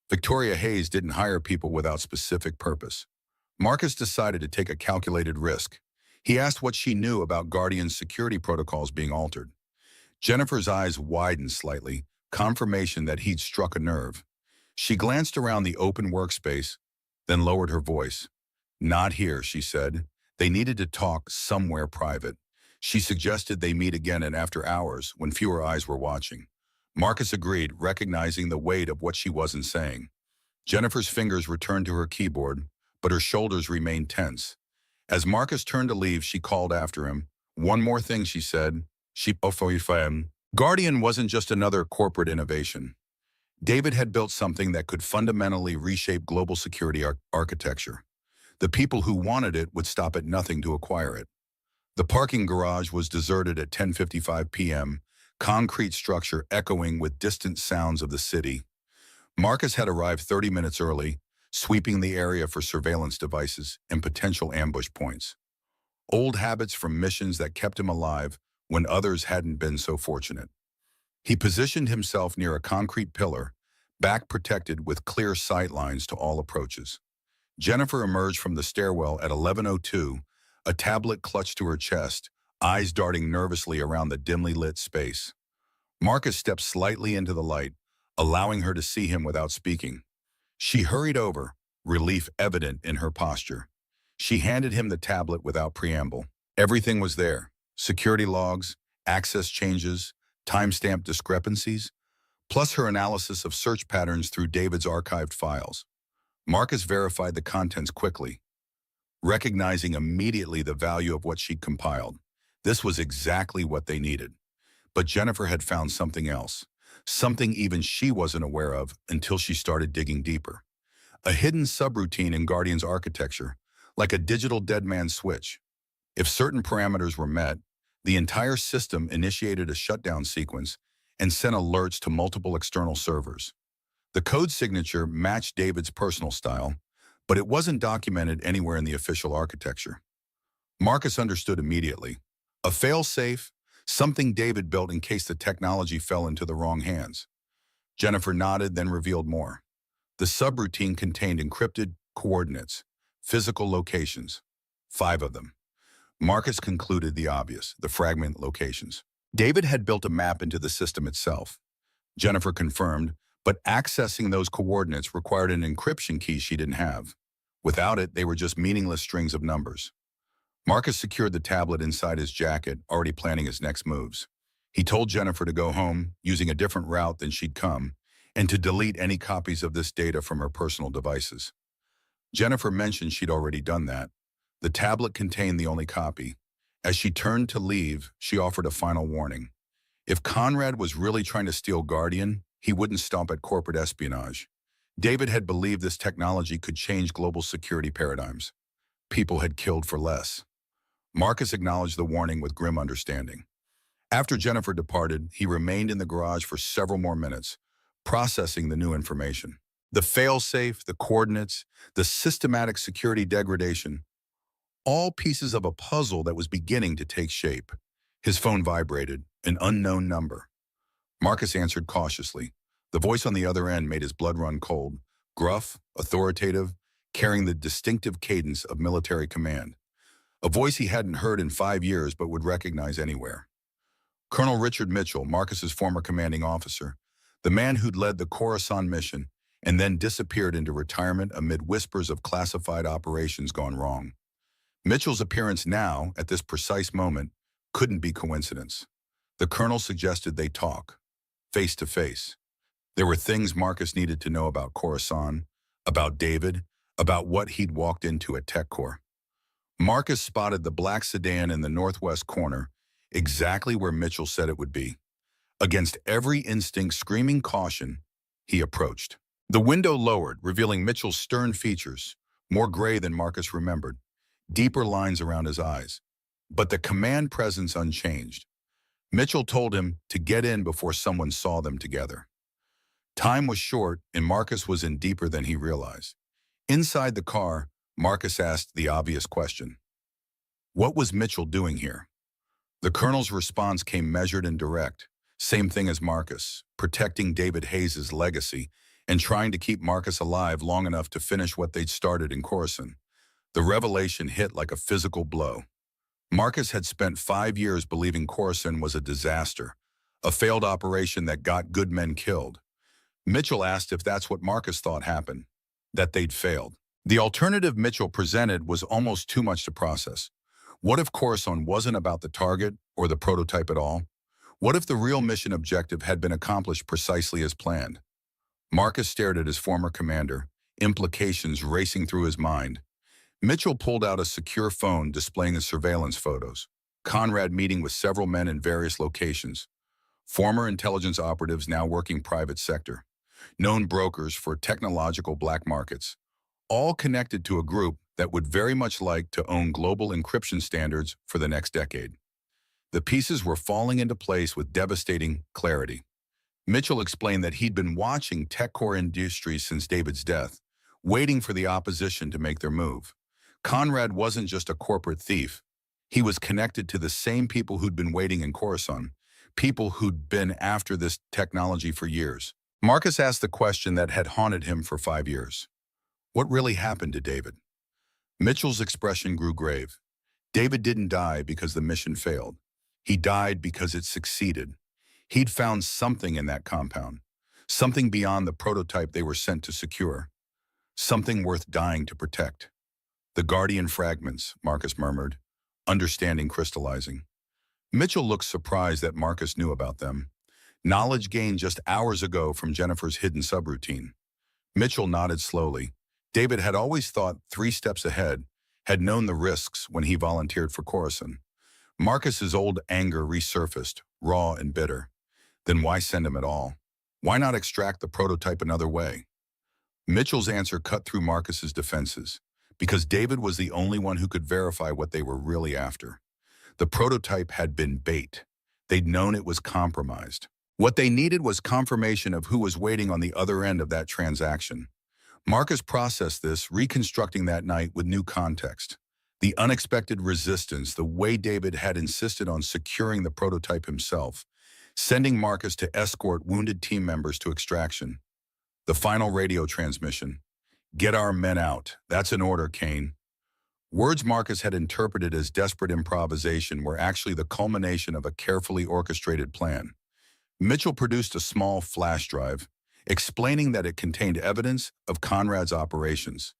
Victoria Hayes didn't hire people without specific purpose. Marcus decided to take a calculated risk. He asked what she knew about Guardian's security protocols being altered. Jennifer's eyes widened slightly, confirmation that he'd struck a nerve. She glanced around the open workspace, then lowered her voice. Not here, she said. They needed to talk somewhere private. She suggested they meet again in after hours when fewer eyes were watching. Marcus agreed, recognizing the weight of what she wasn't saying. Jennifer's fingers returned to her keyboard, but her shoulders remained tense. As Marcus turned to leave, she called after him. One more thing, she said. Guardian wasn't just another corporate innovation. David had built something that could fundamentally reshape global security architecture. The people who wanted it would stop at nothing to acquire it. The parking garage was deserted at 10:55 p.m., concrete structure echoing with distant sounds of the city. Marcus had arrived 30 minutes early, sweeping the area for surveillance devices and potential ambush points. Old habits from missions that kept him alive when others hadn't been so fortunate. He positioned himself near a concrete pillar, back protected with clear sight lines to all approaches. Jennifer emerged from the stairwell at 11:02, a tablet clutched to her chest, eyes darting nervously around the dimly lit space. Marcus stepped slightly into the light, allowing her to see him without speaking. She hurried over, relief evident in her posture. She handed him the tablet without preamble. Everything was there: security logs, access changes, timestamp discrepancies, plus her analysis of search patterns through David's archived files. Marcus verified the contents quickly, recognizing immediately the value of what she'd compiled. This was exactly what they needed. But Jennifer had found something else, something even she wasn't aware of until she started digging deeper. A hidden subroutine in Guardian's architecture, like a digital dead man switch. If certain parameters were met, the entire system initiated a shutdown sequence and sent alerts to multiple external servers. The code signature matched David's personal style, but it wasn't documented anywhere in the official architecture. Marcus understood immediately. A fail-safe, something David built in case the technology fell into the wrong hands. Jennifer nodded, then revealed more. The subroutine contained encrypted coordinates, physical locations, 5 of them. Marcus concluded the obvious, the fragment locations. David had built a map into the system itself. Jennifer confirmed, but accessing those coordinates required an encryption key she didn't have. Without it, they were just meaningless strings of numbers. Marcus secured the tablet inside his jacket, already planning his next moves. He told Jennifer to go home, using a different route than she'd come, and to delete any copies of this data from her personal devices. Jennifer mentioned she'd already done that. The tablet contained the only copy. As she turned to leave, she offered a final warning. If Conrad was really trying to steal Guardian, he wouldn't stop at corporate espionage. David had believed this technology could change global security paradigms. People had killed for less. Marcus acknowledged the warning with grim understanding. After Jennifer departed, he remained in the garage for several more minutes, processing the new information. The fail-safe, the coordinates, the systematic security degradation, all pieces of a puzzle that was beginning to take shape. His phone vibrated, an unknown number. Marcus answered cautiously. The voice on the other end made his blood run cold, gruff, authoritative, carrying the distinctive cadence of military command. A voice he hadn't heard in 5 years but would recognize anywhere. Colonel Richard Mitchell, Marcus's former commanding officer, the man who'd led the Khorasan mission and then disappeared into retirement amid whispers of classified operations gone wrong. Mitchell's appearance now, at this precise moment, couldn't be coincidence. The colonel suggested they talk, face to face. There were things Marcus needed to know about Khorasan, about David, about what he'd walked into at TechCorps. Marcus spotted the black sedan in the northwest corner, exactly where Mitchell said it would be. Against every instinct screaming caution, he approached. The window lowered, revealing Mitchell's stern features, more gray than Marcus remembered, deeper lines around his eyes. But the command presence unchanged. Mitchell told him to get in before someone saw them together. Time was short, and Marcus was in deeper than he realized. Inside the car, Marcus asked the obvious question. What was Mitchell doing here? The colonel's response came measured and direct. Same thing as Marcus, protecting David Hayes' legacy and trying to keep Marcus alive long enough to finish what they'd started in Khorasan. The revelation hit like a physical blow. Marcus had spent 5 years believing Khorasan was a disaster, a failed operation that got good men killed. Mitchell asked if that's what Marcus thought happened, that they'd failed. The alternative Mitchell presented was almost too much to process. What if Khorasan wasn't about the target or the prototype at all? What if the real mission objective had been accomplished precisely as planned? Marcus stared at his former commander, implications racing through his mind. Mitchell pulled out a secure phone displaying the surveillance photos. Conrad meeting with several men in various locations. Former intelligence operatives now working private sector. Known brokers for technological black markets. All connected to a group that would very much like to own global encryption standards for the next decade. The pieces were falling into place with devastating clarity. Mitchell explained that he'd been watching tech core industries since David's death, waiting for the opposition to make their move. Conrad wasn't just a corporate thief. He was connected to the same people who'd been waiting in Coruscant, people who'd been after this technology for years. Marcus asked the question that had haunted him for 5 years. What really happened to David? Mitchell's expression grew grave. David didn't die because the mission failed. He died because it succeeded. He'd found something in that compound, something beyond the prototype they were sent to secure, something worth dying to protect. The Guardian fragments, Marcus murmured, understanding crystallizing. Mitchell looked surprised that Marcus knew about them. Knowledge gained just hours ago from Jennifer's hidden subroutine. Mitchell nodded slowly. David had always thought 3 steps ahead, had known the risks when he volunteered for Coruscant. Marcus's old anger resurfaced, raw and bitter. Then why send him at all? Why not extract the prototype another way? Mitchell's answer cut through Marcus's defenses, because David was the only one who could verify what they were really after. The prototype had been bait. They'd known it was compromised. What they needed was confirmation of who was waiting on the other end of that transaction. Marcus processed this, reconstructing that night with new context. The unexpected resistance, the way David had insisted on securing the prototype himself, sending Marcus to escort wounded team members to extraction. The final radio transmission. Get our men out. That's an order, Kane. Words Marcus had interpreted as desperate improvisation were actually the culmination of a carefully orchestrated plan. Mitchell produced a small flash drive, explaining that it contained evidence of Conrad's operations,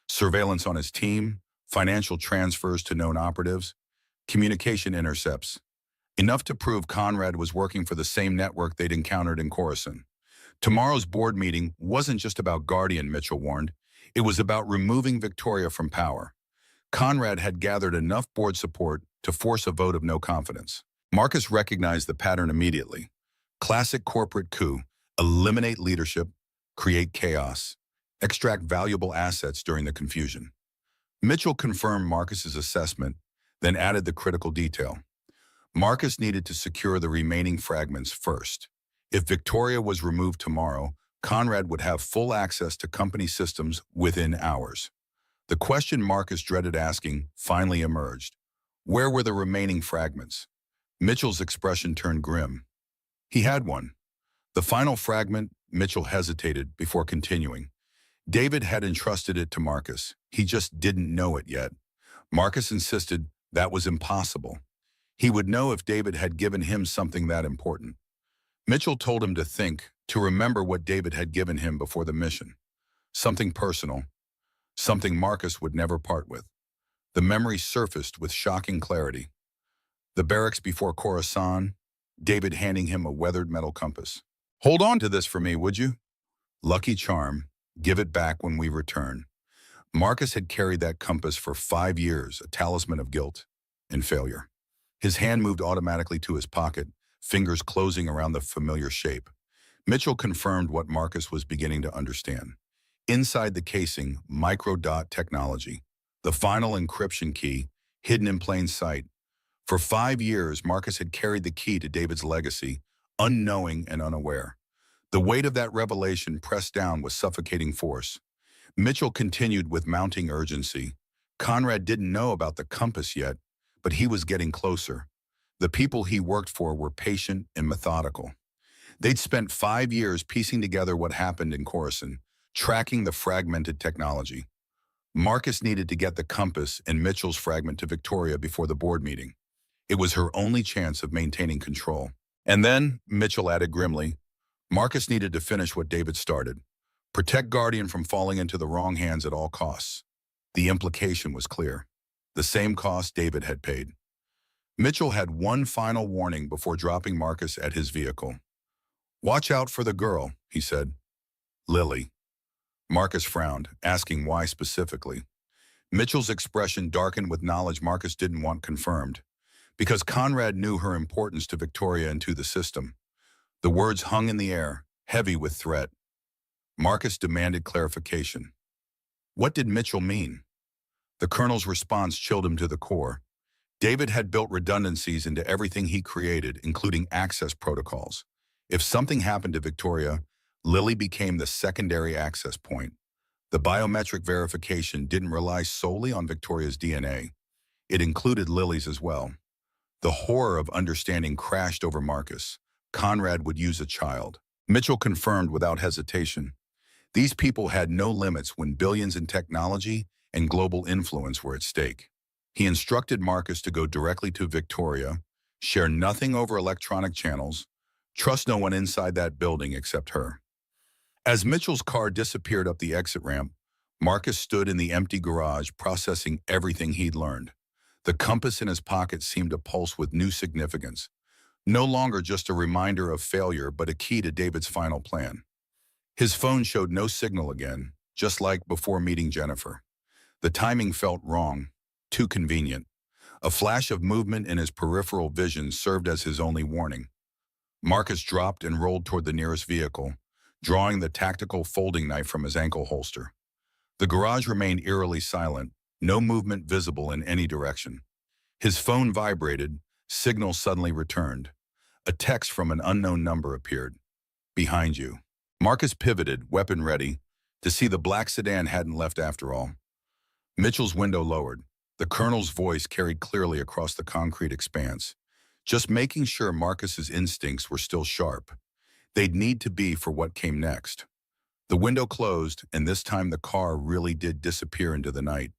surveillance on his team, financial transfers to known operatives, communication intercepts, enough to prove Conrad was working for the same network they'd encountered in Coruscant. Tomorrow's board meeting wasn't just about Guardian, Mitchell warned. It was about removing Victoria from power. Conrad had gathered enough board support to force a vote of no confidence. Marcus recognized the pattern immediately. Classic corporate coup: eliminate leadership, create chaos, extract valuable assets during the confusion. Mitchell confirmed Marcus's assessment, then added the critical detail. Marcus needed to secure the remaining fragments first. If Victoria was removed tomorrow, Conrad would have full access to company systems within hours. The question Marcus dreaded asking finally emerged. Where were the remaining fragments? Mitchell's expression turned grim. He had one. The final fragment. Mitchell hesitated before continuing. David had entrusted it to Marcus. He just didn't know it yet. Marcus insisted that was impossible. He would know if David had given him something that important. Mitchell told him to think, to remember what David had given him before the mission. Something personal. Something Marcus would never part with. The memory surfaced with shocking clarity. The barracks before Coruscant, David handing him a weathered metal compass. Hold on to this for me, would you? Lucky charm. Give it back when we return. Marcus had carried that compass for 5 years, a talisman of guilt and failure. His hand moved automatically to his pocket, fingers closing around the familiar shape. Mitchell confirmed what Marcus was beginning to understand. Inside the casing, microdot technology, the final encryption key, hidden in plain sight. For 5 years, Marcus had carried the key to David's legacy, unknowing and unaware. The weight of that revelation pressed down with suffocating force. Mitchell continued with mounting urgency. Conrad didn't know about the compass yet, but he was getting closer. The people he worked for were patient and methodical. They'd spent 5 years piecing together what happened in Coruscant, tracking the fragmented technology. Marcus needed to get the compass and Mitchell's fragment to Victoria before the board meeting. It was her only chance of maintaining control. And then, Mitchell added grimly, Marcus needed to finish what David started. Protect Guardian from falling into the wrong hands at all costs. The implication was clear. The same cost David had paid. Mitchell had one final warning before dropping Marcus at his vehicle. "Watch out for the girl," he said. "Lily." Marcus frowned, asking why specifically. Mitchell's expression darkened with knowledge Marcus didn't want confirmed, because Conrad knew her importance to Victoria and to the system. The words hung in the air, heavy with threat. Marcus demanded clarification. What did Mitchell mean? The colonel's response chilled him to the core. David had built redundancies into everything he created, including access protocols. If something happened to Victoria, Lily became the secondary access point. The biometric verification didn't rely solely on Victoria's DNA. It included Lily's as well. The horror of understanding crashed over Marcus. Conrad would use a child. Mitchell confirmed without hesitation. These people had no limits when billions in technology and global influence were at stake. He instructed Marcus to go directly to Victoria, share nothing over electronic channels, trust no one inside that building except her. As Mitchell's car disappeared up the exit ramp, Marcus stood in the empty garage processing everything he'd learned. The compass in his pocket seemed to pulse with new significance. No longer just a reminder of failure, but a key to David's final plan. His phone showed no signal again, just like before meeting Jennifer. The timing felt wrong, too convenient. A flash of movement in his peripheral vision served as his only warning. Marcus dropped and rolled toward the nearest vehicle, drawing the tactical folding knife from his ankle holster. The garage remained eerily silent, no movement visible in any direction. His phone vibrated, signal suddenly returned. A text from an unknown number appeared. "Behind you." Marcus pivoted, weapon ready, to see the black sedan hadn't left after all. Mitchell's window lowered. The colonel's voice carried clearly across the concrete expanse, just making sure Marcus's instincts were still sharp. They'd need to be for what came next. The window closed, and this time the car really did disappear into the night,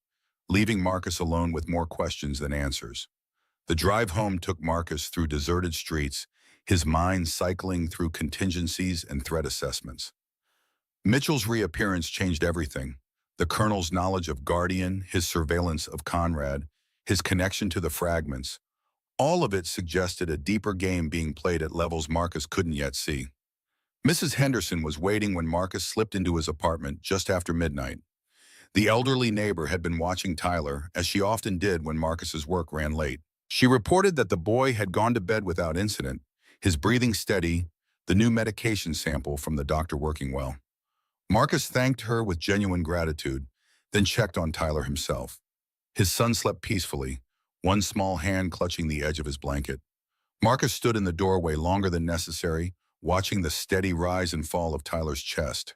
leaving Marcus alone with more questions than answers. The drive home took Marcus through deserted streets, his mind cycling through contingencies and threat assessments. Mitchell's reappearance changed everything. The colonel's knowledge of Guardian, his surveillance of Conrad, his connection to the fragments, all of it suggested a deeper game being played at levels Marcus couldn't yet see. Mrs. Henderson was waiting when Marcus slipped into his apartment just after midnight. The elderly neighbor had been watching Tyler, as she often did when Marcus's work ran late. She reported that the boy had gone to bed without incident, his breathing steady, the new medication sample from the doctor working well. Marcus thanked her with genuine gratitude, then checked on Tyler himself. His son slept peacefully, one small hand clutching the edge of his blanket. Marcus stood in the doorway longer than necessary, watching the steady rise and fall of Tyler's chest.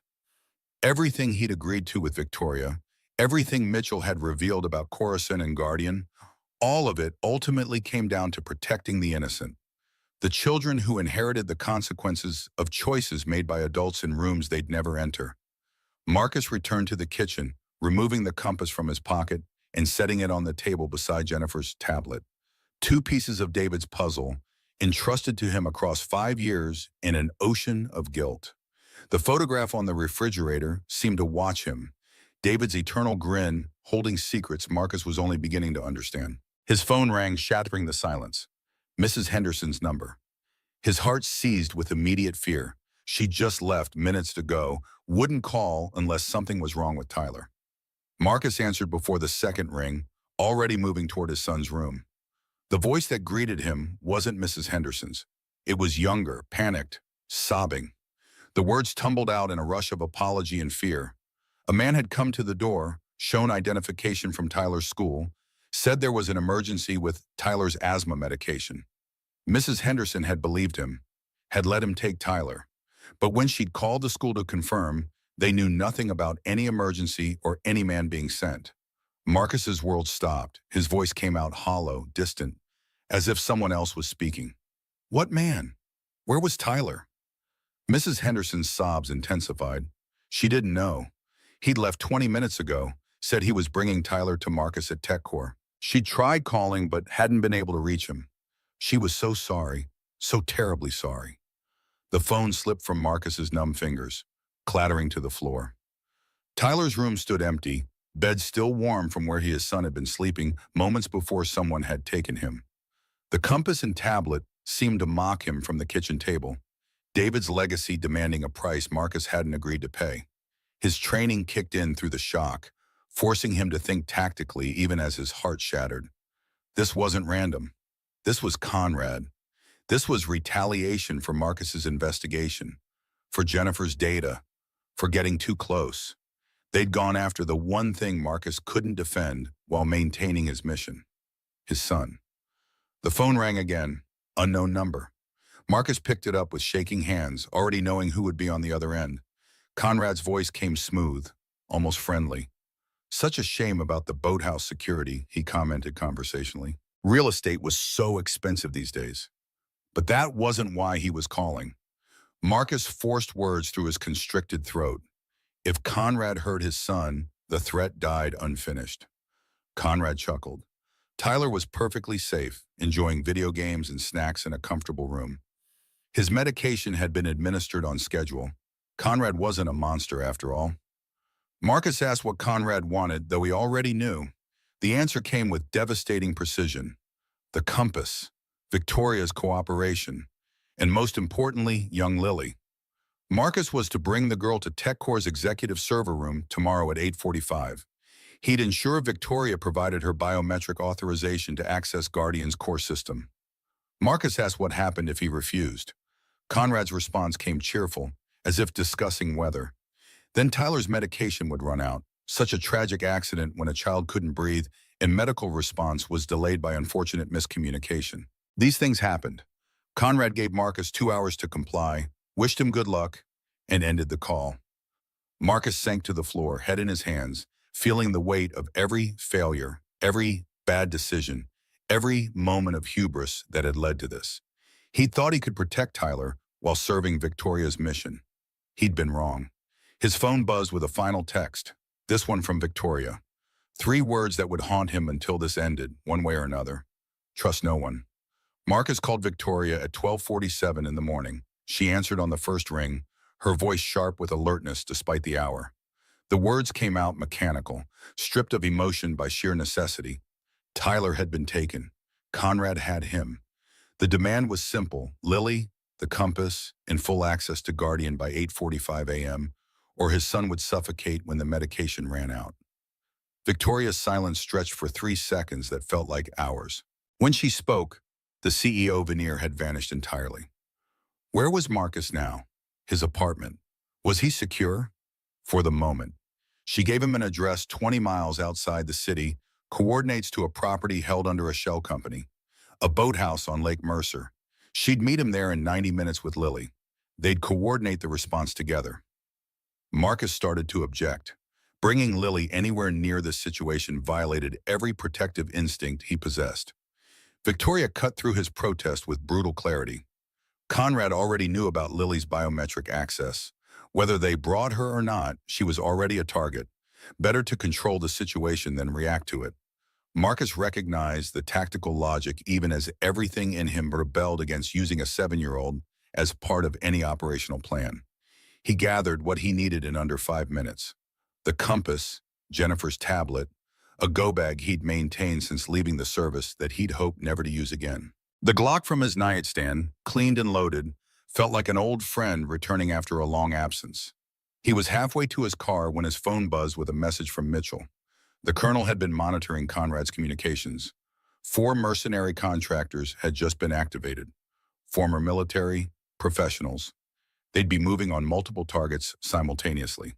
Everything he'd agreed to with Victoria, everything Mitchell had revealed about Coruscant and Guardian, all of it ultimately came down to protecting the innocent. The children who inherited the consequences of choices made by adults in rooms they'd never enter. Marcus returned to the kitchen, removing the compass from his pocket and setting it on the table beside Jennifer's tablet. Two pieces of David's puzzle, entrusted to him across 5 years in an ocean of guilt. The photograph on the refrigerator seemed to watch him. David's eternal grin, holding secrets Marcus was only beginning to understand. His phone rang, shattering the silence. Mrs. Henderson's number. His heart seized with immediate fear. She'd just left minutes ago, wouldn't call unless something was wrong with Tyler. Marcus answered before the second ring, already moving toward his son's room. The voice that greeted him wasn't Mrs. Henderson's. It was younger, panicked, sobbing. The words tumbled out in a rush of apology and fear. A man had come to the door, shown identification from Tyler's school, said there was an emergency with Tyler's asthma medication. Mrs. Henderson had believed him, had let him take Tyler. But when she'd called the school to confirm, they knew nothing about any emergency or any man being sent. Marcus's world stopped. His voice came out hollow, distant, as if someone else was speaking. What man? Where was Tyler? Mrs. Henderson's sobs intensified. She didn't know. He'd left 20 minutes ago, said he was bringing Tyler to Marcus at TechCore. She'd tried calling but hadn't been able to reach him. She was so sorry, so terribly sorry. The phone slipped from Marcus's numb fingers, clattering to the floor. Tyler's room stood empty, bed still warm from where his son had been sleeping moments before someone had taken him. The compass and tablet seemed to mock him from the kitchen table. David's legacy demanding a price Marcus hadn't agreed to pay. His training kicked in through the shock, forcing him to think tactically even as his heart shattered. This wasn't random. This was Conrad. This was retaliation for Marcus's investigation, for Jennifer's data, for getting too close. They'd gone after the one thing Marcus couldn't defend while maintaining his mission, his son. The phone rang again, unknown number. Marcus picked it up with shaking hands, already knowing who would be on the other end. Conrad's voice came smooth, almost friendly. "Such a shame about the boathouse security," he commented conversationally. "Real estate was so expensive these days." But that wasn't why he was calling. Marcus forced words through his constricted throat. If Conrad hurt his son, the threat died unfinished. Conrad chuckled. Tyler was perfectly safe, enjoying video games and snacks in a comfortable room. His medication had been administered on schedule. Conrad wasn't a monster after all. Marcus asked what Conrad wanted, though he already knew. The answer came with devastating precision. The compass, Victoria's cooperation, and most importantly, young Lily. Marcus was to bring the girl to TechCore's executive server room tomorrow at 8:45. He'd ensure Victoria provided her biometric authorization to access Guardian's core system. Marcus asked what happened if he refused. Conrad's response came cheerful, as if discussing weather. Then Tyler's medication would run out. Such a tragic accident when a child couldn't breathe and medical response was delayed by unfortunate miscommunication. These things happened. Conrad gave Marcus 2 hours to comply, wished him good luck, and ended the call. Marcus sank to the floor, head in his hands, feeling the weight of every failure, every bad decision, every moment of hubris that had led to this. He thought he could protect Tyler while serving Victoria's mission. He'd been wrong. His phone buzzed with a final text, this one from Victoria. 3 words that would haunt him until this ended, one way or another. Trust no one. Marcus called Victoria at 12:47 in the morning. She answered on the first ring, her voice sharp with alertness despite the hour. The words came out mechanical, stripped of emotion by sheer necessity. Tyler had been taken. Conrad had him. The demand was simple: Lily, the compass, and full access to Guardian by 8:45 a.m., or his son would suffocate when the medication ran out. Victoria's silence stretched for 3 seconds that felt like hours. When she spoke, the CEO veneer had vanished entirely. Where was Marcus now? His apartment. Was he secure? For the moment. She gave him an address 20 miles outside the city, coordinates to a property held under a shell company, a boathouse on Lake Mercer. She'd meet him there in 90 minutes with Lily. They'd coordinate the response together. Marcus started to object. Bringing Lily anywhere near this situation violated every protective instinct he possessed. Victoria cut through his protest with brutal clarity. Conrad already knew about Lily's biometric access. Whether they brought her or not, she was already a target. Better to control the situation than react to it. Marcus recognized the tactical logic even as everything in him rebelled against using a 7-year-old as part of any operational plan. He gathered what he needed in under 5 minutes. The compass, Jennifer's tablet, a go-bag he'd maintained since leaving the service that he'd hoped never to use again. The Glock from his nightstand, cleaned and loaded, felt like an old friend returning after a long absence. He was halfway to his car when his phone buzzed with a message from Mitchell. The colonel had been monitoring Conrad's communications. 4 mercenary contractors had just been activated. Former military, professionals. They'd be moving on multiple targets simultaneously.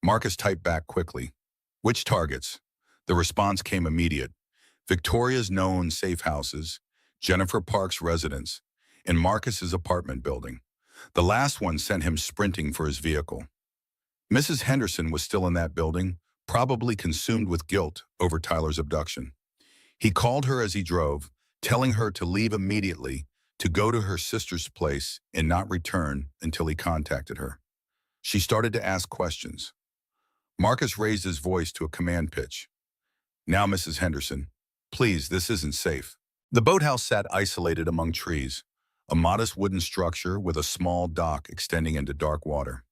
Marcus typed back quickly. Which targets? The response came immediate. Victoria's known safe houses, Jennifer Park's residence, and Marcus's apartment building. The last one sent him sprinting for his vehicle. Mrs. Henderson was still in that building, probably consumed with guilt over Tyler's abduction. He called her as he drove, telling her to leave immediately, to go to her sister's place and not return until he contacted her. She started to ask questions. Marcus raised his voice to a command pitch. Now, Mrs. Henderson, please, this isn't safe. The boathouse sat isolated among trees, a modest wooden structure with a small dock extending into dark water.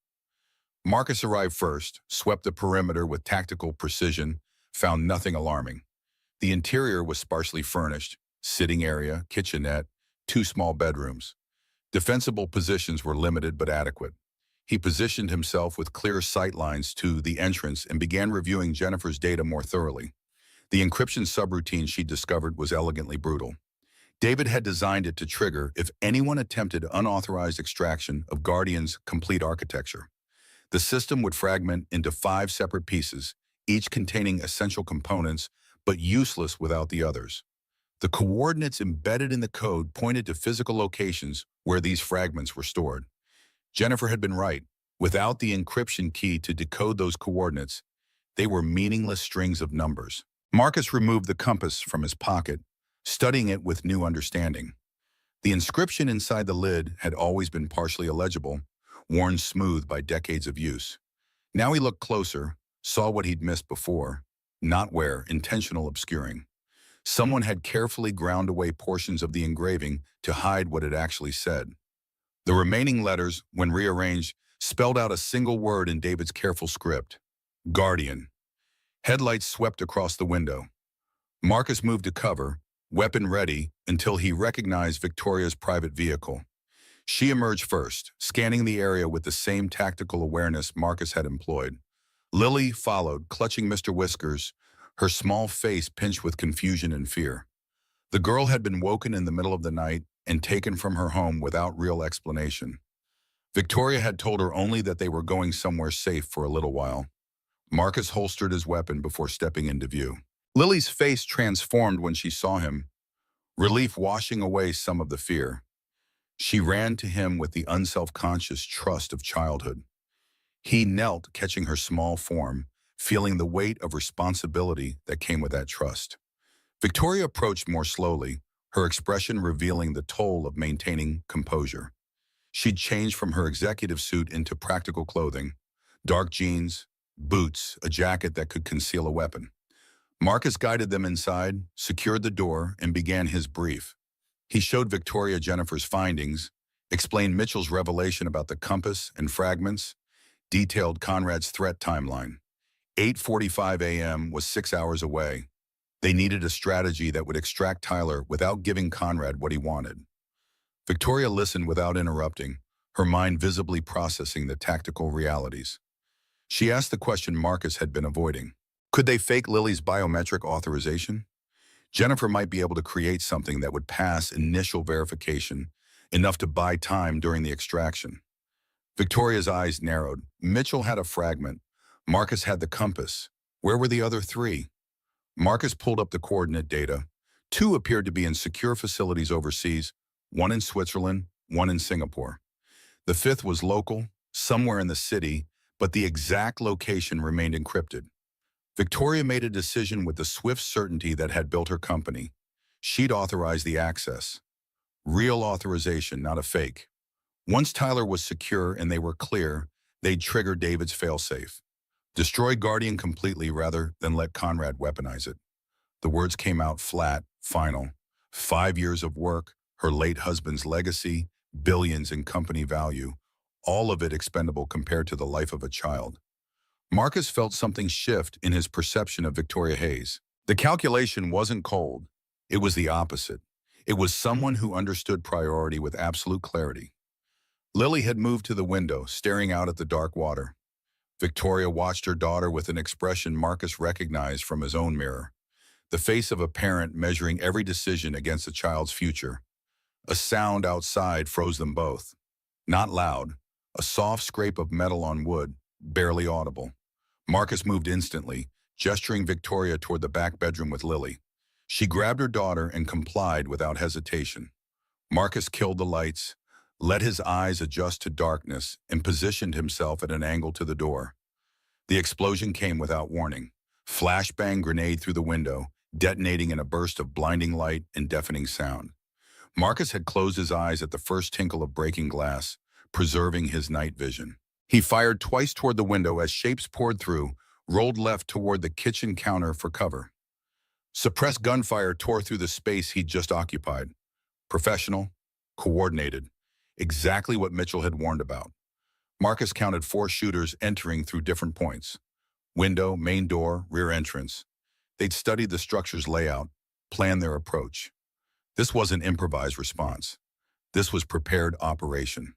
Marcus arrived first, swept the perimeter with tactical precision, found nothing alarming. The interior was sparsely furnished, sitting area, kitchenette, 2 small bedrooms. Defensible positions were limited but adequate. He positioned himself with clear sight lines to the entrance and began reviewing Jennifer's data more thoroughly. The encryption subroutine she discovered was elegantly brutal. David had designed it to trigger if anyone attempted unauthorized extraction of Guardian's complete architecture. The system would fragment into 5 separate pieces, each containing essential components, but useless without the others. The coordinates embedded in the code pointed to physical locations where these fragments were stored. Jennifer had been right. Without the encryption key to decode those coordinates, they were meaningless strings of numbers. Marcus removed the compass from his pocket, studying it with new understanding. The inscription inside the lid had always been partially illegible, worn smooth by decades of use. Now he looked closer, saw what he'd missed before, not where, intentional obscuring. Someone had carefully ground away portions of the engraving to hide what it actually said. The remaining letters, when rearranged, spelled out a single word in David's careful script: Guardian. Headlights swept across the window. Marcus moved to cover, weapon ready, until he recognized Victoria's private vehicle. She emerged first, scanning the area with the same tactical awareness Marcus had employed. Lily followed, clutching Mr. Whiskers, her small face pinched with confusion and fear. The girl had been woken in the middle of the night and taken from her home without real explanation. Victoria had told her only that they were going somewhere safe for a little while. Marcus holstered his weapon before stepping into view. Lily's face transformed when she saw him, relief washing away some of the fear. She ran to him with the unself-conscious trust of childhood. He knelt, catching her small form, feeling the weight of responsibility that came with that trust. Victoria approached more slowly, her expression revealing the toll of maintaining composure. She'd changed from her executive suit into practical clothing: dark jeans, boots, a jacket that could conceal a weapon. Marcus guided them inside, secured the door, and began his brief. He showed Victoria Jennifer's findings, explained Mitchell's revelation about the compass and fragments, detailed Conrad's threat timeline. 8:45 a.m. was 6 hours away. They needed a strategy that would extract Tyler without giving Conrad what he wanted. Victoria listened without interrupting, her mind visibly processing the tactical realities. She asked the question Marcus had been avoiding. Could they fake Lily's biometric authorization? Jennifer might be able to create something that would pass initial verification, enough to buy time during the extraction. Victoria's eyes narrowed. Mitchell had a fragment. Marcus had the compass. Where were the other 3? Marcus pulled up the coordinate data. 2 appeared to be in secure facilities overseas, 1 in Switzerland, 1 in Singapore. The 5th was local, somewhere in the city, but the exact location remained encrypted. Victoria made a decision with the swift certainty that had built her company. She'd authorize the access. Real authorization, not a fake. Once Tyler was secure and they were clear, they'd trigger David's failsafe. Destroy Guardian completely rather than let Conrad weaponize it. The words came out flat, final. 5 years of work, her late husband's legacy, billions in company value, all of it expendable compared to the life of a child. Marcus felt something shift in his perception of Victoria Hayes. The calculation wasn't cold. It was the opposite. It was someone who understood priority with absolute clarity. Lily had moved to the window, staring out at the dark water. Victoria watched her daughter with an expression Marcus recognized from his own mirror. The face of a parent measuring every decision against a child's future. A sound outside froze them both. Not loud. A soft scrape of metal on wood, barely audible. Marcus moved instantly, gesturing Victoria toward the back bedroom with Lily. She grabbed her daughter and complied without hesitation. Marcus killed the lights, let his eyes adjust to darkness, and positioned himself at an angle to the door. The explosion came without warning. Flashbang grenade through the window, detonating in a burst of blinding light and deafening sound. Marcus had closed his eyes at the first tinkle of breaking glass, preserving his night vision. He fired twice toward the window as shapes poured through, rolled left toward the kitchen counter for cover. Suppressed gunfire tore through the space he'd just occupied. Professional, coordinated, exactly what Mitchell had warned about. Marcus counted 4 shooters entering through different points: window, main door, rear entrance. They'd studied the structure's layout, planned their approach. This wasn't improvised response. This was prepared operation.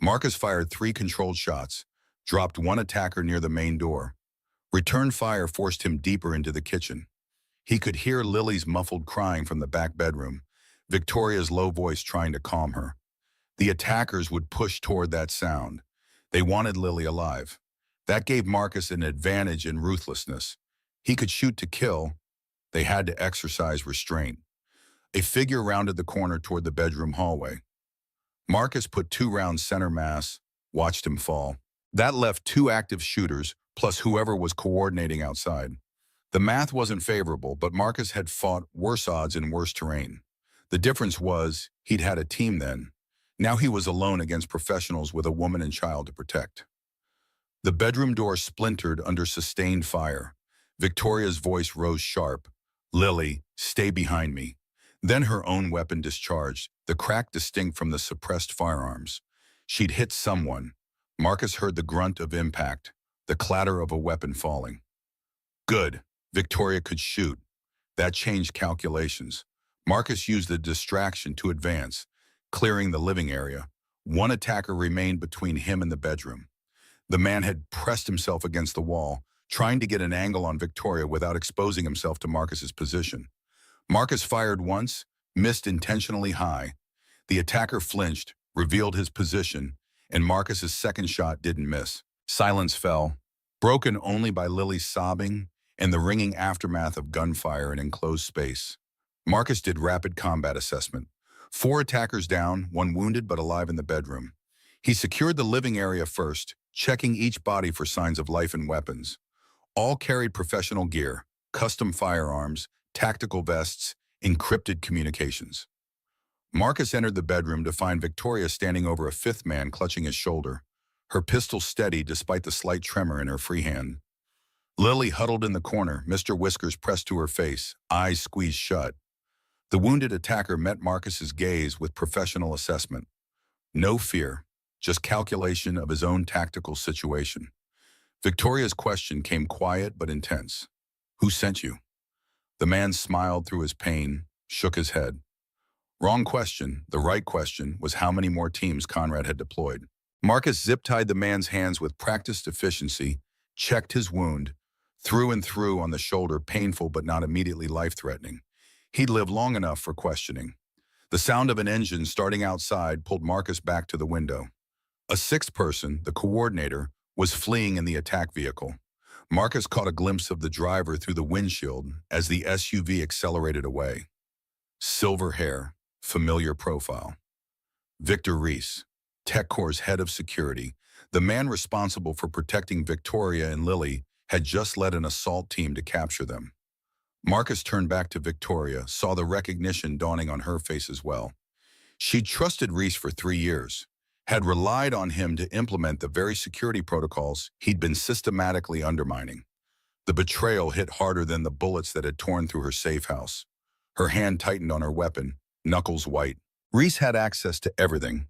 Marcus fired 3 controlled shots, dropped one attacker near the main door. Return fire forced him deeper into the kitchen. He could hear Lily's muffled crying from the back bedroom, Victoria's low voice trying to calm her. The attackers would push toward that sound. They wanted Lily alive. That gave Marcus an advantage in ruthlessness. He could shoot to kill. They had to exercise restraint. A figure rounded the corner toward the bedroom hallway. Marcus put 2 rounds center mass, watched him fall. That left 2 active shooters, plus whoever was coordinating outside. The math wasn't favorable, but Marcus had fought worse odds in worse terrain. The difference was, he'd had a team then. Now he was alone against professionals with a woman and child to protect. The bedroom door splintered under sustained fire. Victoria's voice rose sharp. "Lily, stay behind me." Then her own weapon discharged, the crack distinct from the suppressed firearms. She'd hit someone. Marcus heard the grunt of impact, the clatter of a weapon falling. Good. Victoria could shoot. That changed calculations. Marcus used the distraction to advance, clearing the living area. One attacker remained between him and the bedroom. The man had pressed himself against the wall, trying to get an angle on Victoria without exposing himself to Marcus's position. Marcus fired once, missed intentionally high. The attacker flinched, revealed his position, and Marcus's second shot didn't miss. Silence fell, broken only by Lily's sobbing and the ringing aftermath of gunfire in enclosed space. Marcus did rapid combat assessment. 4 attackers down, 1 wounded but alive in the bedroom. He secured the living area first, checking each body for signs of life and weapons. All carried professional gear, custom firearms, tactical vests, encrypted communications. Marcus entered the bedroom to find Victoria standing over a 5th man clutching his shoulder, her pistol steady despite the slight tremor in her free hand. Lily huddled in the corner, Mr. Whiskers pressed to her face, eyes squeezed shut. The wounded attacker met Marcus's gaze with professional assessment. No fear, just calculation of his own tactical situation. Victoria's question came quiet but intense. "Who sent you?" The man smiled through his pain, shook his head. Wrong question. The right question was how many more teams Conrad had deployed. Marcus zip-tied the man's hands with practiced efficiency, checked his wound, through and through on the shoulder, painful but not immediately life-threatening. He'd lived long enough for questioning. The sound of an engine starting outside pulled Marcus back to the window. A 6th person, the coordinator, was fleeing in the attack vehicle. Marcus caught a glimpse of the driver through the windshield as the SUV accelerated away. Silver hair, familiar profile. Victor Reese, TechCore's head of security, the man responsible for protecting Victoria and Lily, had just led an assault team to capture them. Marcus turned back to Victoria, saw the recognition dawning on her face as well. She'd trusted Reese for 3 years, had relied on him to implement the very security protocols he'd been systematically undermining. The betrayal hit harder than the bullets that had torn through her safe house. Her hand tightened on her weapon, knuckles white. Reese had access to everything.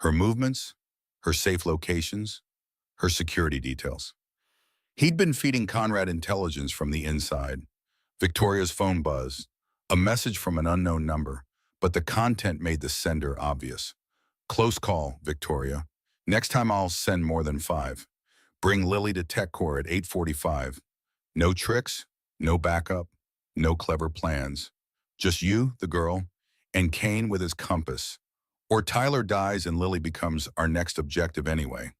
Her movements, her safe locations, her security details. He'd been feeding Conrad intelligence from the inside. Victoria's phone buzzed, a message from an unknown number, but the content made the sender obvious. "Close call, Victoria. Next time I'll send more than 5. Bring Lily to TechCore at 8:45. No tricks, no backup, no clever plans. Just you, the girl, and Kane with his compass. Or Tyler dies and Lily becomes our next objective anyway.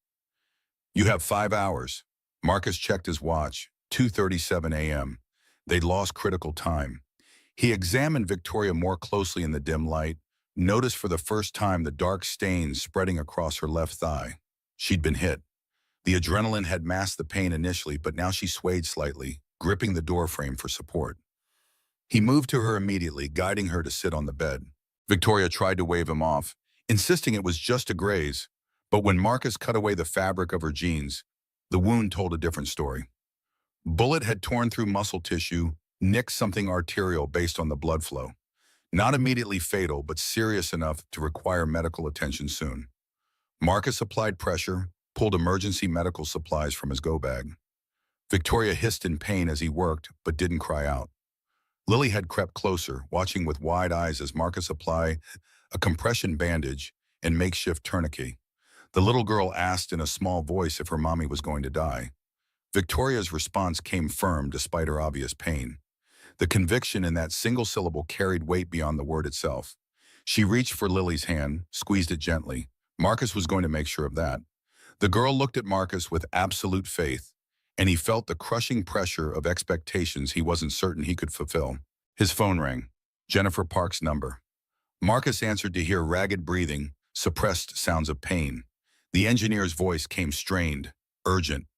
You have 5 hours." Marcus checked his watch, 2:37 a.m. They'd lost critical time. He examined Victoria more closely in the dim light, noticed for the first time the dark stains spreading across her left thigh. She'd been hit. The adrenaline had masked the pain initially, but now she swayed slightly, gripping the doorframe for support. He moved to her immediately, guiding her to sit on the bed. Victoria tried to wave him off, insisting it was just a graze, but when Marcus cut away the fabric of her jeans, the wound told a different story. Bullet had torn through muscle tissue, nicked something arterial based on the blood flow. Not immediately fatal, but serious enough to require medical attention soon. Marcus applied pressure, pulled emergency medical supplies from his go bag. Victoria hissed in pain as he worked, but didn't cry out. Lily had crept closer, watching with wide eyes as Marcus applied a compression bandage and makeshift tourniquet. The little girl asked in a small voice if her mommy was going to die. Victoria's response came firm despite her obvious pain. The conviction in that single syllable carried weight beyond the word itself. She reached for Lily's hand, squeezed it gently. Marcus was going to make sure of that. The girl looked at Marcus with absolute faith, and he felt the crushing pressure of expectations he wasn't certain he could fulfill. His phone rang. Jennifer Park's number. Marcus answered to hear ragged breathing, suppressed sounds of pain. The engineer's voice came strained, urgent.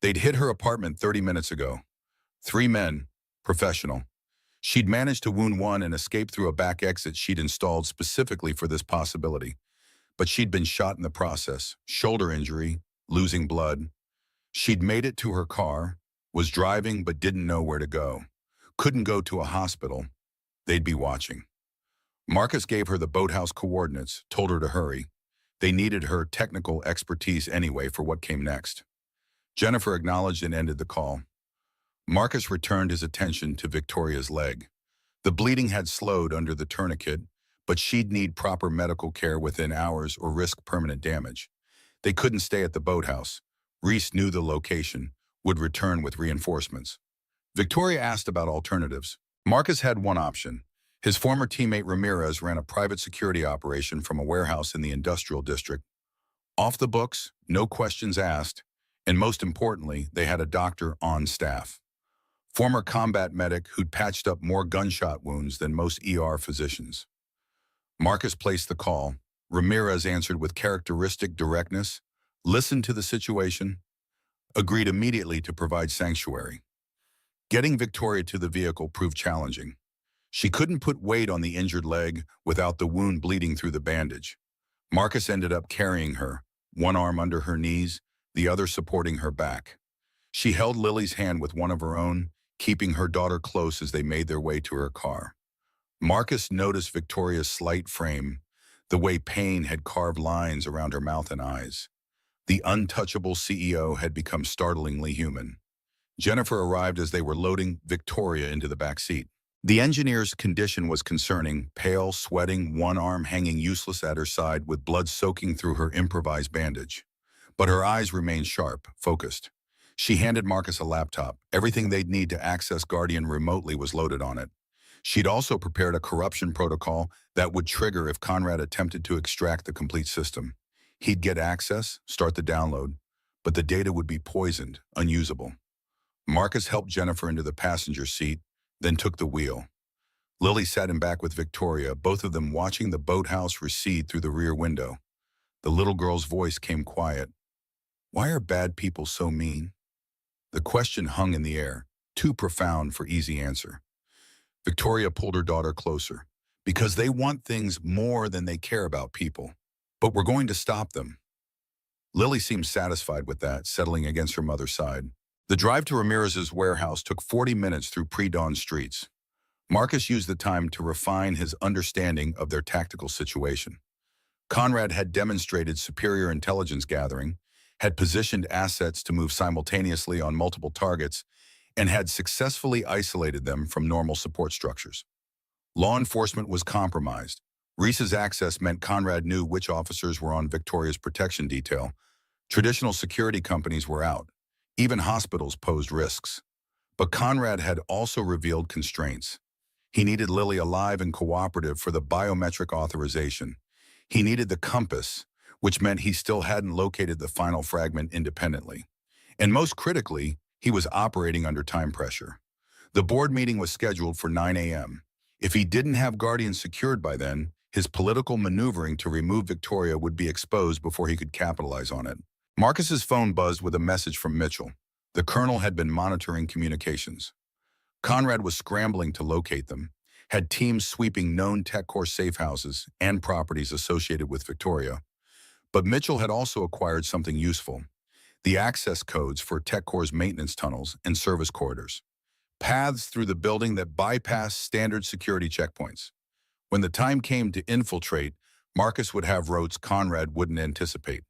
They'd hit her apartment 30 minutes ago. 3 men, professional. She'd managed to wound one and escape through a back exit she'd installed specifically for this possibility. But she'd been shot in the process, shoulder injury, losing blood. She'd made it to her car, was driving but didn't know where to go. Couldn't go to a hospital. They'd be watching. Marcus gave her the boathouse coordinates, told her to hurry. They needed her technical expertise anyway for what came next. Jennifer acknowledged and ended the call. Marcus returned his attention to Victoria's leg. The bleeding had slowed under the tourniquet, but she'd need proper medical care within hours or risk permanent damage. They couldn't stay at the boathouse. Reese knew the location, would return with reinforcements. Victoria asked about alternatives. Marcus had one option. His former teammate Ramirez ran a private security operation from a warehouse in the industrial district. Off the books, no questions asked, and most importantly, they had a doctor on staff. Former combat medic who'd patched up more gunshot wounds than most ER physicians. Marcus placed the call. Ramirez answered with characteristic directness, listened to the situation, agreed immediately to provide sanctuary. Getting Victoria to the vehicle proved challenging. She couldn't put weight on the injured leg without the wound bleeding through the bandage. Marcus ended up carrying her, one arm under her knees, the other supporting her back. She held Lily's hand with one of her own, keeping her daughter close as they made their way to her car. Marcus noticed Victoria's slight frame, the way pain had carved lines around her mouth and eyes. The untouchable CEO had become startlingly human. Jennifer arrived as they were loading Victoria into the back seat. The engineer's condition was concerning, pale, sweating, one arm hanging useless at her side with blood soaking through her improvised bandage. But her eyes remained sharp, focused. She handed Marcus a laptop. Everything they'd need to access Guardian remotely was loaded on it. She'd also prepared a corruption protocol that would trigger if Conrad attempted to extract the complete system. He'd get access, start the download, but the data would be poisoned, unusable. Marcus helped Jennifer into the passenger seat, then took the wheel. Lily sat him back with Victoria, both of them watching the boathouse recede through the rear window. The little girl's voice came quiet. Why are bad people so mean? The question hung in the air, too profound for easy answer. Victoria pulled her daughter closer. Because they want things more than they care about people. But we're going to stop them. Lily seemed satisfied with that, settling against her mother's side. The drive to Ramirez's warehouse took 40 minutes through pre-dawn streets. Marcus used the time to refine his understanding of their tactical situation. Conrad had demonstrated superior intelligence gathering, had positioned assets to move simultaneously on multiple targets, and had successfully isolated them from normal support structures. Law enforcement was compromised. Reese's access meant Conrad knew which officers were on Victoria's protection detail. Traditional security companies were out. Even hospitals posed risks. But Conrad had also revealed constraints. He needed Lily alive and cooperative for the biometric authorization. He needed the compass, which meant he still hadn't located the final fragment independently. And most critically, he was operating under time pressure. The board meeting was scheduled for 9 a.m. If he didn't have Guardian secured by then, his political maneuvering to remove Victoria would be exposed before he could capitalize on it. Marcus's phone buzzed with a message from Mitchell. The colonel had been monitoring communications. Conrad was scrambling to locate them, had teams sweeping known TechCore safe houses and properties associated with Victoria. But Mitchell had also acquired something useful: the access codes for TechCore's maintenance tunnels and service corridors. Paths through the building that bypassed standard security checkpoints. When the time came to infiltrate, Marcus would have routes Conrad wouldn't anticipate.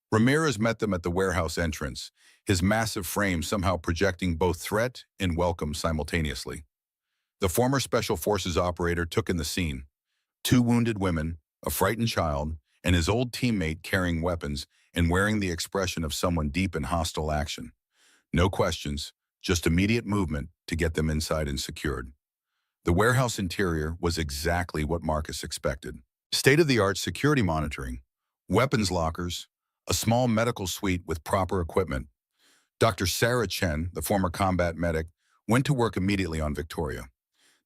Ramirez met them at the warehouse entrance, his massive frame somehow projecting both threat and welcome simultaneously. The former Special Forces operator took in the scene. Two wounded women, a frightened child, and his old teammate carrying weapons and wearing the expression of someone deep in hostile action. No questions, just immediate movement to get them inside and secured. The warehouse interior was exactly what Marcus expected. State-of-the-art security monitoring, weapons lockers, a small medical suite with proper equipment. Dr. Sarah Chen, the former combat medic, went to work immediately on Victoria.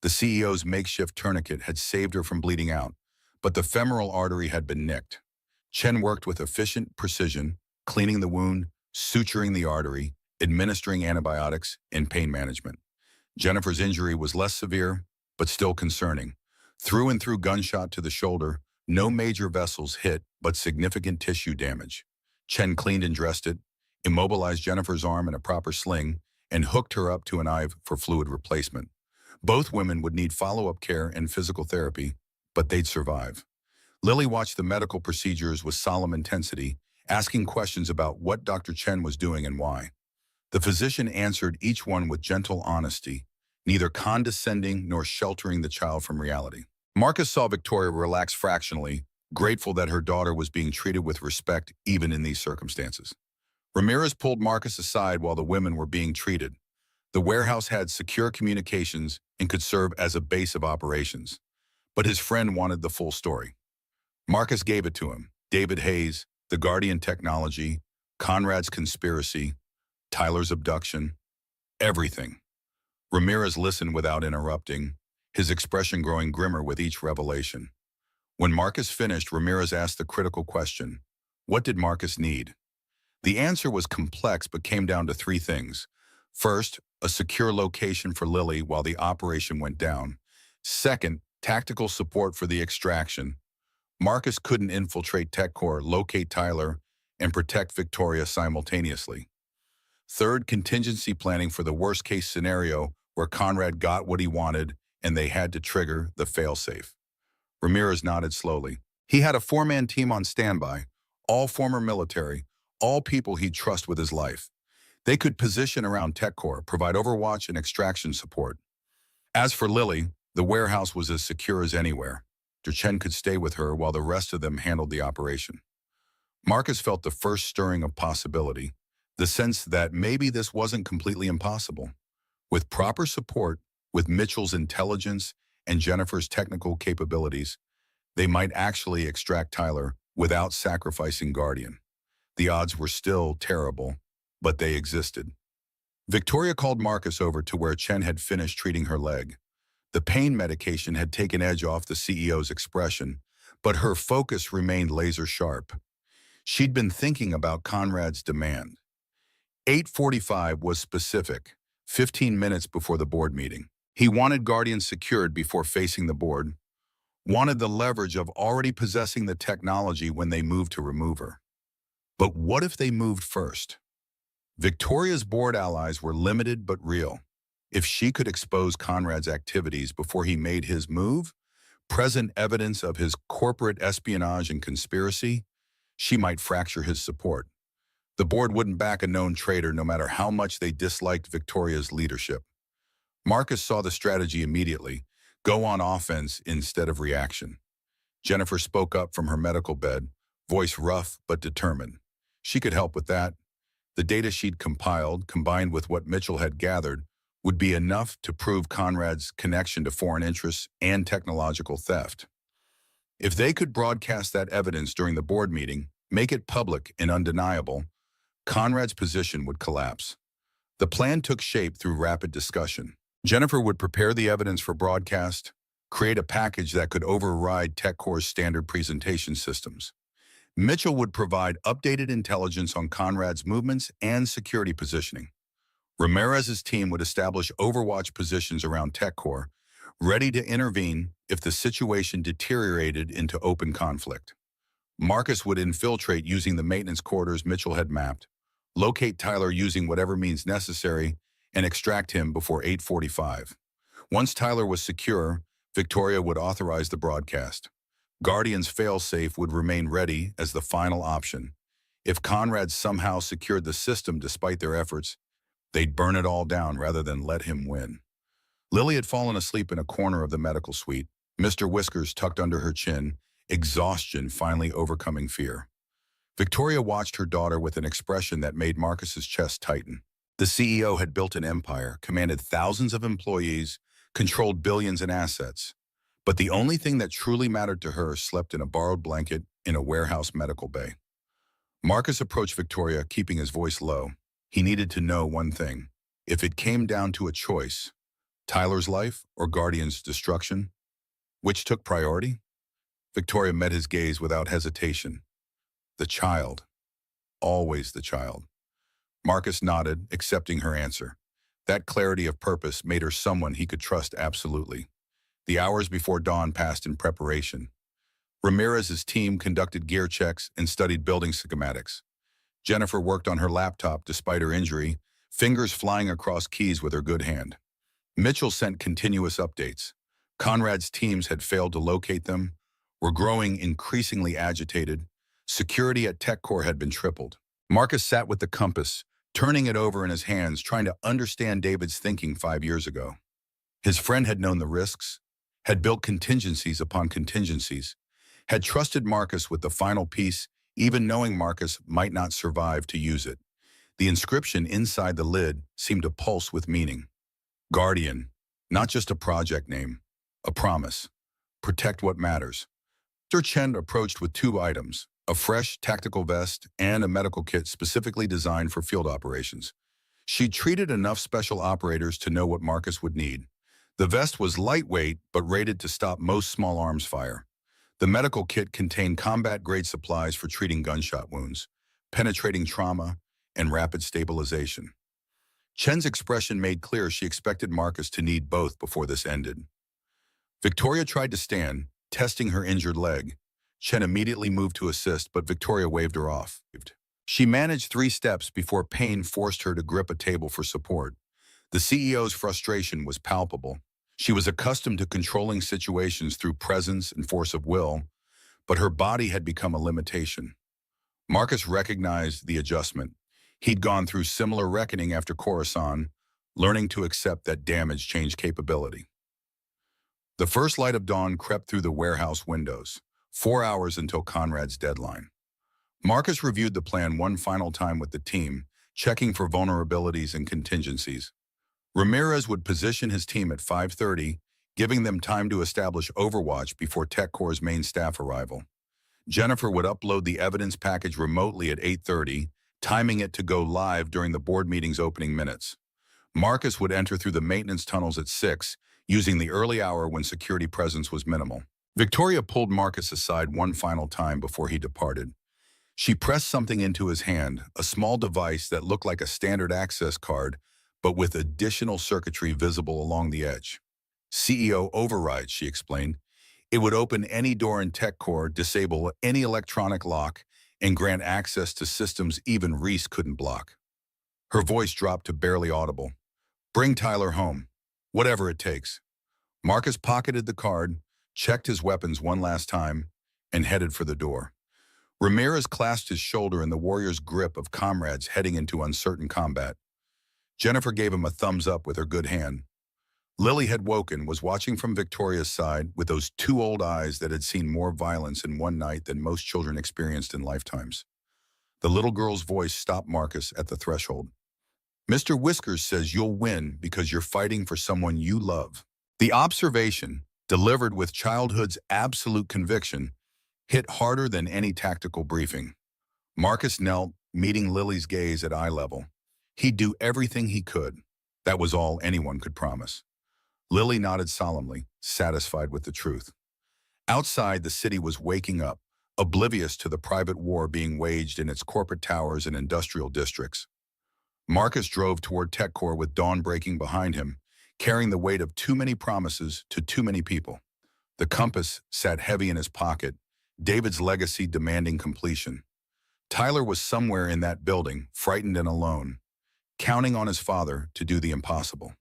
The CEO's makeshift tourniquet had saved her from bleeding out, but the femoral artery had been nicked. Chen worked with efficient precision, cleaning the wound, suturing the artery, administering antibiotics, and pain management. Jennifer's injury was less severe, but still concerning. Through and through gunshot to the shoulder, no major vessels hit, but significant tissue damage. Chen cleaned and dressed it, immobilized Jennifer's arm in a proper sling, and hooked her up to an IV for fluid replacement. Both women would need follow-up care and physical therapy, but they'd survive. Lily watched the medical procedures with solemn intensity, asking questions about what Dr. Chen was doing and why. The physician answered each one with gentle honesty, neither condescending nor sheltering the child from reality. Marcus saw Victoria relax fractionally, grateful that her daughter was being treated with respect even in these circumstances. Ramirez pulled Marcus aside while the women were being treated. The warehouse had secure communications and could serve as a base of operations. But his friend wanted the full story. Marcus gave it to him. David Hayes, the Guardian technology, Conrad's conspiracy, Tyler's abduction, everything. Ramirez listened without interrupting, his expression growing grimmer with each revelation. When Marcus finished, Ramirez asked the critical question, what did Marcus need? The answer was complex but came down to three things. First, a secure location for Lily while the operation went down. Second, tactical support for the extraction. Marcus couldn't infiltrate TechCore, locate Tyler, and protect Victoria simultaneously. Third, contingency planning for the worst-case scenario where Conrad got what he wanted and they had to trigger the failsafe. Ramirez nodded slowly. He had a four-man team on standby, all former military, all people he'd trust with his life. They could position around TechCore, provide overwatch and extraction support. As for Lily, the warehouse was as secure as anywhere. Chen could stay with her while the rest of them handled the operation. Marcus felt the first stirring of possibility, the sense that maybe this wasn't completely impossible. With proper support, with Mitchell's intelligence and Jennifer's technical capabilities, they might actually extract Tyler without sacrificing Guardian. The odds were still terrible, but they existed. Victoria called Marcus over to where Chen had finished treating her leg. The pain medication had taken edge off the CEO's expression, but her focus remained laser-sharp. She'd been thinking about Conrad's demand. 8:45 was specific, 15 minutes before the board meeting. He wanted Guardian secured before facing the board, wanted the leverage of already possessing the technology when they moved to remove her. But what if they moved first? Victoria's board allies were limited but real. If she could expose Conrad's activities before he made his move, present evidence of his corporate espionage and conspiracy, she might fracture his support. The board wouldn't back a known traitor no matter how much they disliked Victoria's leadership. Marcus saw the strategy immediately, go on offense instead of reaction. Jennifer spoke up from her medical bed, voice rough but determined. She could help with that. The data she'd compiled, combined with what Mitchell had gathered, would be enough to prove Conrad's connection to foreign interests and technological theft. If they could broadcast that evidence during the board meeting, make it public and undeniable, Conrad's position would collapse. The plan took shape through rapid discussion. Jennifer would prepare the evidence for broadcast, create a package that could override TechCore's standard presentation systems. Mitchell would provide updated intelligence on Conrad's movements and security positioning. Ramirez's team would establish overwatch positions around TechCore, ready to intervene if the situation deteriorated into open conflict. Marcus would infiltrate using the maintenance quarters Mitchell had mapped, locate Tyler using whatever means necessary, and extract him before 8:45. Once Tyler was secure, Victoria would authorize the broadcast. Guardian's failsafe would remain ready as the final option. If Conrad somehow secured the system despite their efforts, they'd burn it all down rather than let him win. Lily had fallen asleep in a corner of the medical suite, Mr. Whiskers tucked under her chin, exhaustion finally overcoming fear. Victoria watched her daughter with an expression that made Marcus's chest tighten. The CEO had built an empire, commanded thousands of employees, controlled billions in assets. But the only thing that truly mattered to her slept in a borrowed blanket in a warehouse medical bay. Marcus approached Victoria, keeping his voice low. He needed to know one thing. If it came down to a choice, Tyler's life or Guardian's destruction, which took priority? Victoria met his gaze without hesitation. The child. Always the child. Marcus nodded, accepting her answer. That clarity of purpose made her someone he could trust absolutely. The hours before dawn passed in preparation. Ramirez's team conducted gear checks and studied building schematics. Jennifer worked on her laptop despite her injury, fingers flying across keys with her good hand. Mitchell sent continuous updates. Conrad's teams had failed to locate them, were growing increasingly agitated. Security at TechCore had been tripled. Marcus sat with the compass, turning it over in his hands, trying to understand David's thinking 5 years ago. His friend had known the risks, had built contingencies upon contingencies, had trusted Marcus with the final piece, even knowing Marcus might not survive to use it. The inscription inside the lid seemed to pulse with meaning. Guardian, not just a project name, a promise. Protect what matters. Mr. Chen approached with 2 items, a fresh tactical vest and a medical kit specifically designed for field operations. She treated enough special operators to know what Marcus would need. The vest was lightweight but rated to stop most small arms fire. The medical kit contained combat-grade supplies for treating gunshot wounds, penetrating trauma, and rapid stabilization. Chen's expression made clear she expected Marcus to need both before this ended. Victoria tried to stand, testing her injured leg. Chen immediately moved to assist, but Victoria waved her off. She managed 3 steps before pain forced her to grip a table for support. The CEO's frustration was palpable. She was accustomed to controlling situations through presence and force of will, but her body had become a limitation. Marcus recognized the adjustment. He'd gone through similar reckoning after Coruscant, learning to accept that damage changed capability. The first light of dawn crept through the warehouse windows, 4 hours until Conrad's deadline. Marcus reviewed the plan one final time with the team, checking for vulnerabilities and contingencies. Ramirez would position his team at 5:30, giving them time to establish Overwatch before TechCore's main staff arrival. Jennifer would upload the evidence package remotely at 8:30, timing it to go live during the board meeting's opening minutes. Marcus would enter through the maintenance tunnels at 6, using the early hour when security presence was minimal. Victoria pulled Marcus aside one final time before he departed. She pressed something into his hand, a small device that looked like a standard access card, but with additional circuitry visible along the edge. CEO override, she explained. It would open any door in TechCore, disable any electronic lock, and grant access to systems even Reese couldn't block. Her voice dropped to barely audible. Bring Tyler home, whatever it takes. Marcus pocketed the card, checked his weapons one last time, and headed for the door. Ramirez clasped his shoulder in the warrior's grip of comrades heading into uncertain combat. Jennifer gave him a thumbs up with her good hand. Lily had woken, was watching from Victoria's side with those 2 old eyes that had seen more violence in one night than most children experienced in lifetimes. The little girl's voice stopped Marcus at the threshold. Mr. Whiskers says you'll win because you're fighting for someone you love. The observation, delivered with childhood's absolute conviction, hit harder than any tactical briefing. Marcus knelt, meeting Lily's gaze at eye level. He'd do everything he could. That was all anyone could promise. Lily nodded solemnly, satisfied with the truth. Outside, the city was waking up, oblivious to the private war being waged in its corporate towers and industrial districts. Marcus drove toward TechCore with dawn breaking behind him, carrying the weight of too many promises to too many people. The compass sat heavy in his pocket, David's legacy demanding completion. Tyler was somewhere in that building, frightened and alone, counting on his father to do the impossible.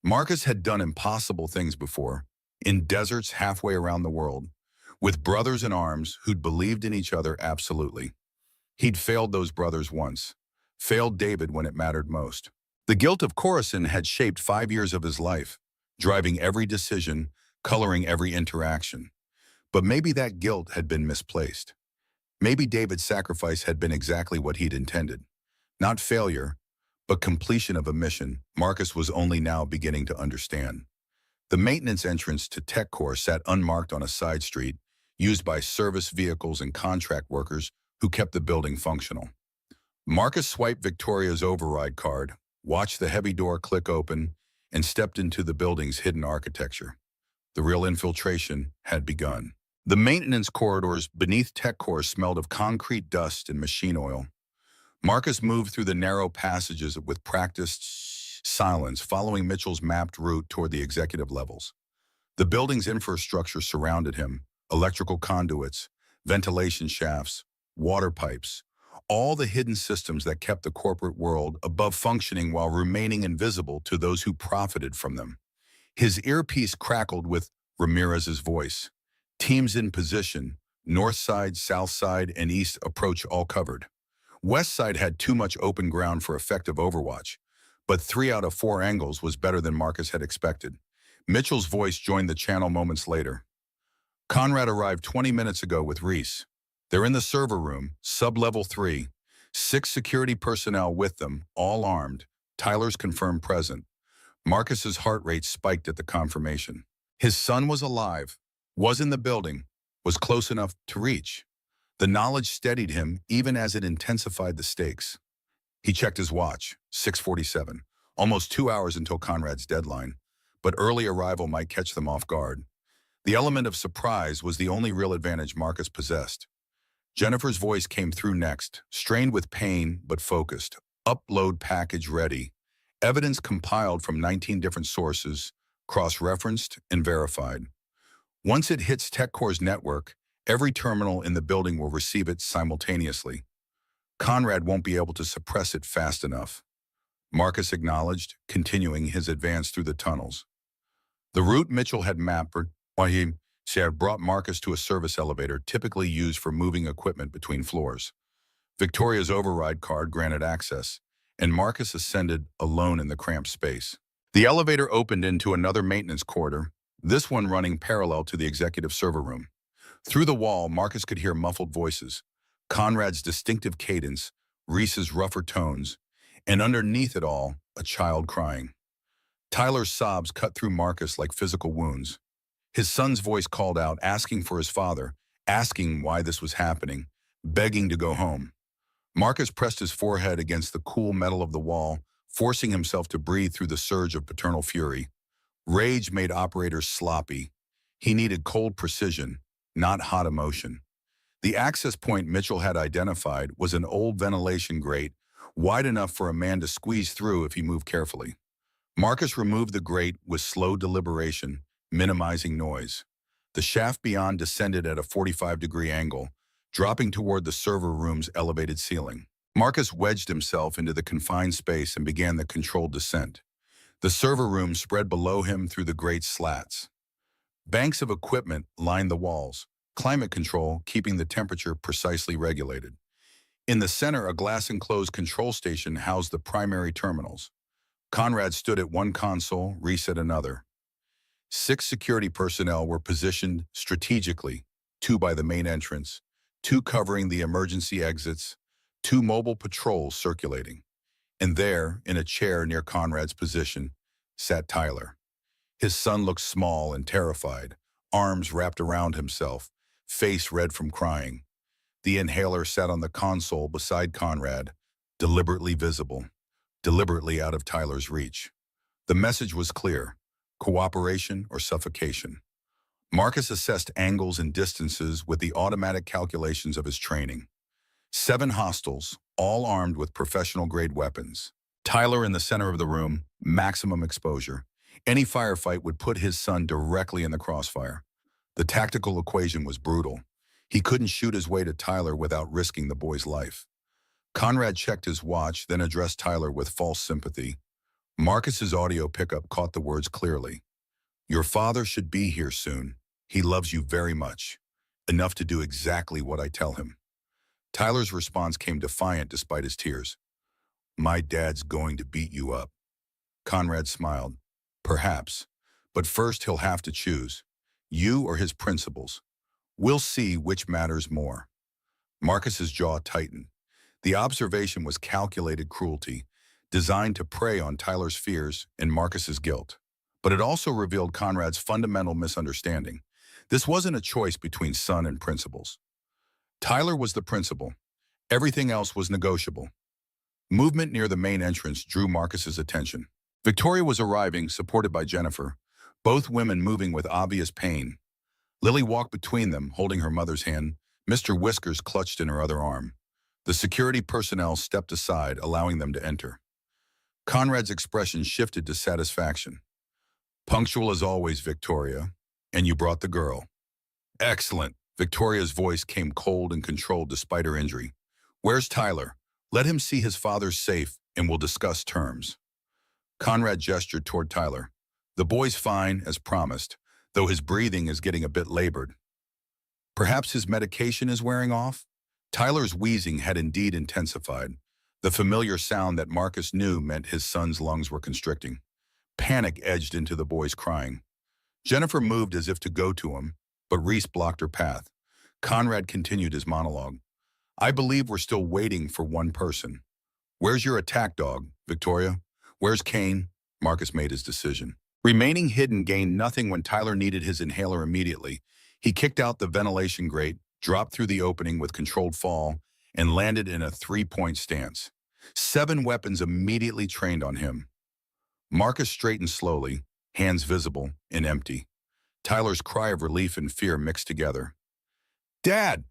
Marcus had done impossible things before, in deserts halfway around the world, with brothers in arms who'd believed in each other absolutely. He'd failed those brothers once, failed David when it mattered most. The guilt of Coruscant had shaped 5 years of his life, driving every decision, coloring every interaction. But maybe that guilt had been misplaced. Maybe David's sacrifice had been exactly what he'd intended. Not failure, but completion of a mission Marcus was only now beginning to understand. The maintenance entrance to Tech Core sat unmarked on a side street, used by service vehicles and contract workers who kept the building functional. Marcus swiped Victoria's override card, watched the heavy door click open, and stepped into the building's hidden architecture. The real infiltration had begun. The maintenance corridors beneath Tech Core smelled of concrete dust and machine oil. Marcus moved through the narrow passages with practiced silence, following Mitchell's mapped route toward the executive levels. The building's infrastructure surrounded him: electrical conduits, ventilation shafts, water pipes, all the hidden systems that kept the corporate world above functioning while remaining invisible to those who profited from them. His earpiece crackled with Ramirez's voice. Teams in position, north side, south side, and east approach all covered. West side had too much open ground for effective overwatch, but 3 out of 4 angles was better than Marcus had expected. Mitchell's voice joined the channel moments later. Conrad arrived 20 minutes ago with Reese. They're in the server room, sub-level 3. 6 security personnel with them, all armed. Tyler's confirmed present. Marcus's heart rate spiked at the confirmation. His son was alive, was in the building, was close enough to reach. The knowledge steadied him even as it intensified the stakes. He checked his watch, 6:47, almost 2 hours until Conrad's deadline, but early arrival might catch them off guard. The element of surprise was the only real advantage Marcus possessed. Jennifer's voice came through next, strained with pain but focused. Upload package ready. Evidence compiled from 19 different sources, cross-referenced and verified. Once it hits TechCore's network, every terminal in the building will receive it simultaneously. Conrad won't be able to suppress it fast enough. Marcus acknowledged, continuing his advance through the tunnels. The route Mitchell had mapped had brought Marcus to a service elevator typically used for moving equipment between floors. Victoria's override card granted access, and Marcus ascended alone in the cramped space. The elevator opened into another maintenance corridor, this one running parallel to the executive server room. Through the wall, Marcus could hear muffled voices, Conrad's distinctive cadence, Reese's rougher tones, and underneath it all, a child crying. Tyler's sobs cut through Marcus like physical wounds. His son's voice called out, asking for his father, asking why this was happening, begging to go home. Marcus pressed his forehead against the cool metal of the wall, forcing himself to breathe through the surge of paternal fury. Rage made operators sloppy. He needed cold precision, not hot emotion. The access point Mitchell had identified was an old ventilation grate, wide enough for a man to squeeze through if he moved carefully. Marcus removed the grate with slow deliberation, minimizing noise. The shaft beyond descended at a 45-degree angle, dropping toward the server room's elevated ceiling. Marcus wedged himself into the confined space and began the controlled descent. The server room spread below him through the grate's slats. Banks of equipment lined the walls, climate control keeping the temperature precisely regulated. In the center, a glass-enclosed control station housed the primary terminals. Conrad stood at one console, Reese at another. 6 security personnel were positioned strategically, 2 by the main entrance, 2 covering the emergency exits, 2 mobile patrols circulating. And there, in a chair near Conrad's position, sat Tyler. His son looked small and terrified, arms wrapped around himself, face red from crying. The inhaler sat on the console beside Conrad, deliberately visible, deliberately out of Tyler's reach. The message was clear: cooperation or suffocation. Marcus assessed angles and distances with the automatic calculations of his training. 7 hostiles, all armed with professional-grade weapons. Tyler in the center of the room, maximum exposure. Any firefight would put his son directly in the crossfire. The tactical equation was brutal. He couldn't shoot his way to Tyler without risking the boy's life. Conrad checked his watch, then addressed Tyler with false sympathy. Marcus's audio pickup caught the words clearly. "Your father should be here soon. He loves you very much. Enough to do exactly what I tell him." Tyler's response came defiant despite his tears. "My dad's going to beat you up." Conrad smiled. "Perhaps, But first he'll have to choose. You or his principles. We'll see which matters more. Marcus's jaw tightened. The observation was calculated cruelty, designed to prey on Tyler's fears and Marcus's guilt. But it also revealed Conrad's fundamental misunderstanding. This wasn't a choice between son and principles. Tyler was the principal. Everything else was negotiable. Movement near the main entrance drew Marcus's attention. Victoria was arriving, supported by Jennifer, both women moving with obvious pain. Lily walked between them, holding her mother's hand, Mr. Whiskers clutched in her other arm. The security personnel stepped aside, allowing them to enter. Conrad's expression shifted to satisfaction. Punctual as always, Victoria. And you brought the girl. Excellent. Victoria's voice came cold and controlled despite her injury. Where's Tyler? Let him see his father's safe, and we'll discuss terms. Conrad gestured toward Tyler. The boy's fine, as promised, though his breathing is getting a bit labored. Perhaps his medication is wearing off? Tyler's wheezing had indeed intensified. The familiar sound that Marcus knew meant his son's lungs were constricting. Panic edged into the boy's crying. Jennifer moved as if to go to him, but Reese blocked her path. Conrad continued his monologue. I believe we're still waiting for one person. Where's your attack dog, Victoria? Where's Kane? Marcus made his decision. Remaining hidden gained nothing when Tyler needed his inhaler immediately. He kicked out the ventilation grate, dropped through the opening with controlled fall, and landed in a three-point stance. 7 weapons immediately trained on him. Marcus straightened slowly, hands visible and empty. Tyler's cry of relief and fear mixed together. Dad!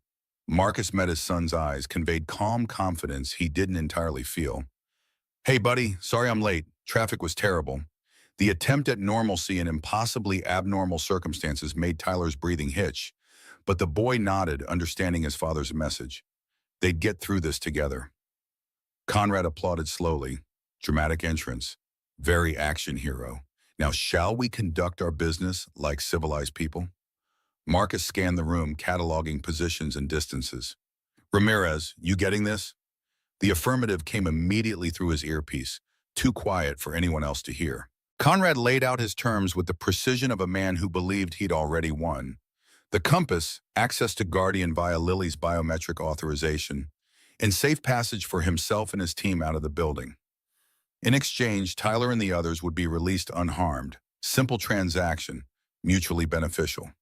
Marcus met his son's eyes, conveyed calm confidence he didn't entirely feel. Hey, buddy, sorry I'm late. Traffic was terrible. The attempt at normalcy in impossibly abnormal circumstances made Tyler's breathing hitch, but the boy nodded, understanding his father's message. They'd get through this together. Conrad applauded slowly. Dramatic entrance. Very action hero. Now, shall we conduct our business like civilized people? Marcus scanned the room, cataloging positions and distances. Ramirez, you getting this? The affirmative came immediately through his earpiece, too quiet for anyone else to hear. Conrad laid out his terms with the precision of a man who believed he'd already won. The compass, access to Guardian via Lily's biometric authorization, and safe passage for himself and his team out of the building. In exchange, Tyler and the others would be released unharmed. Simple transaction, mutually beneficial.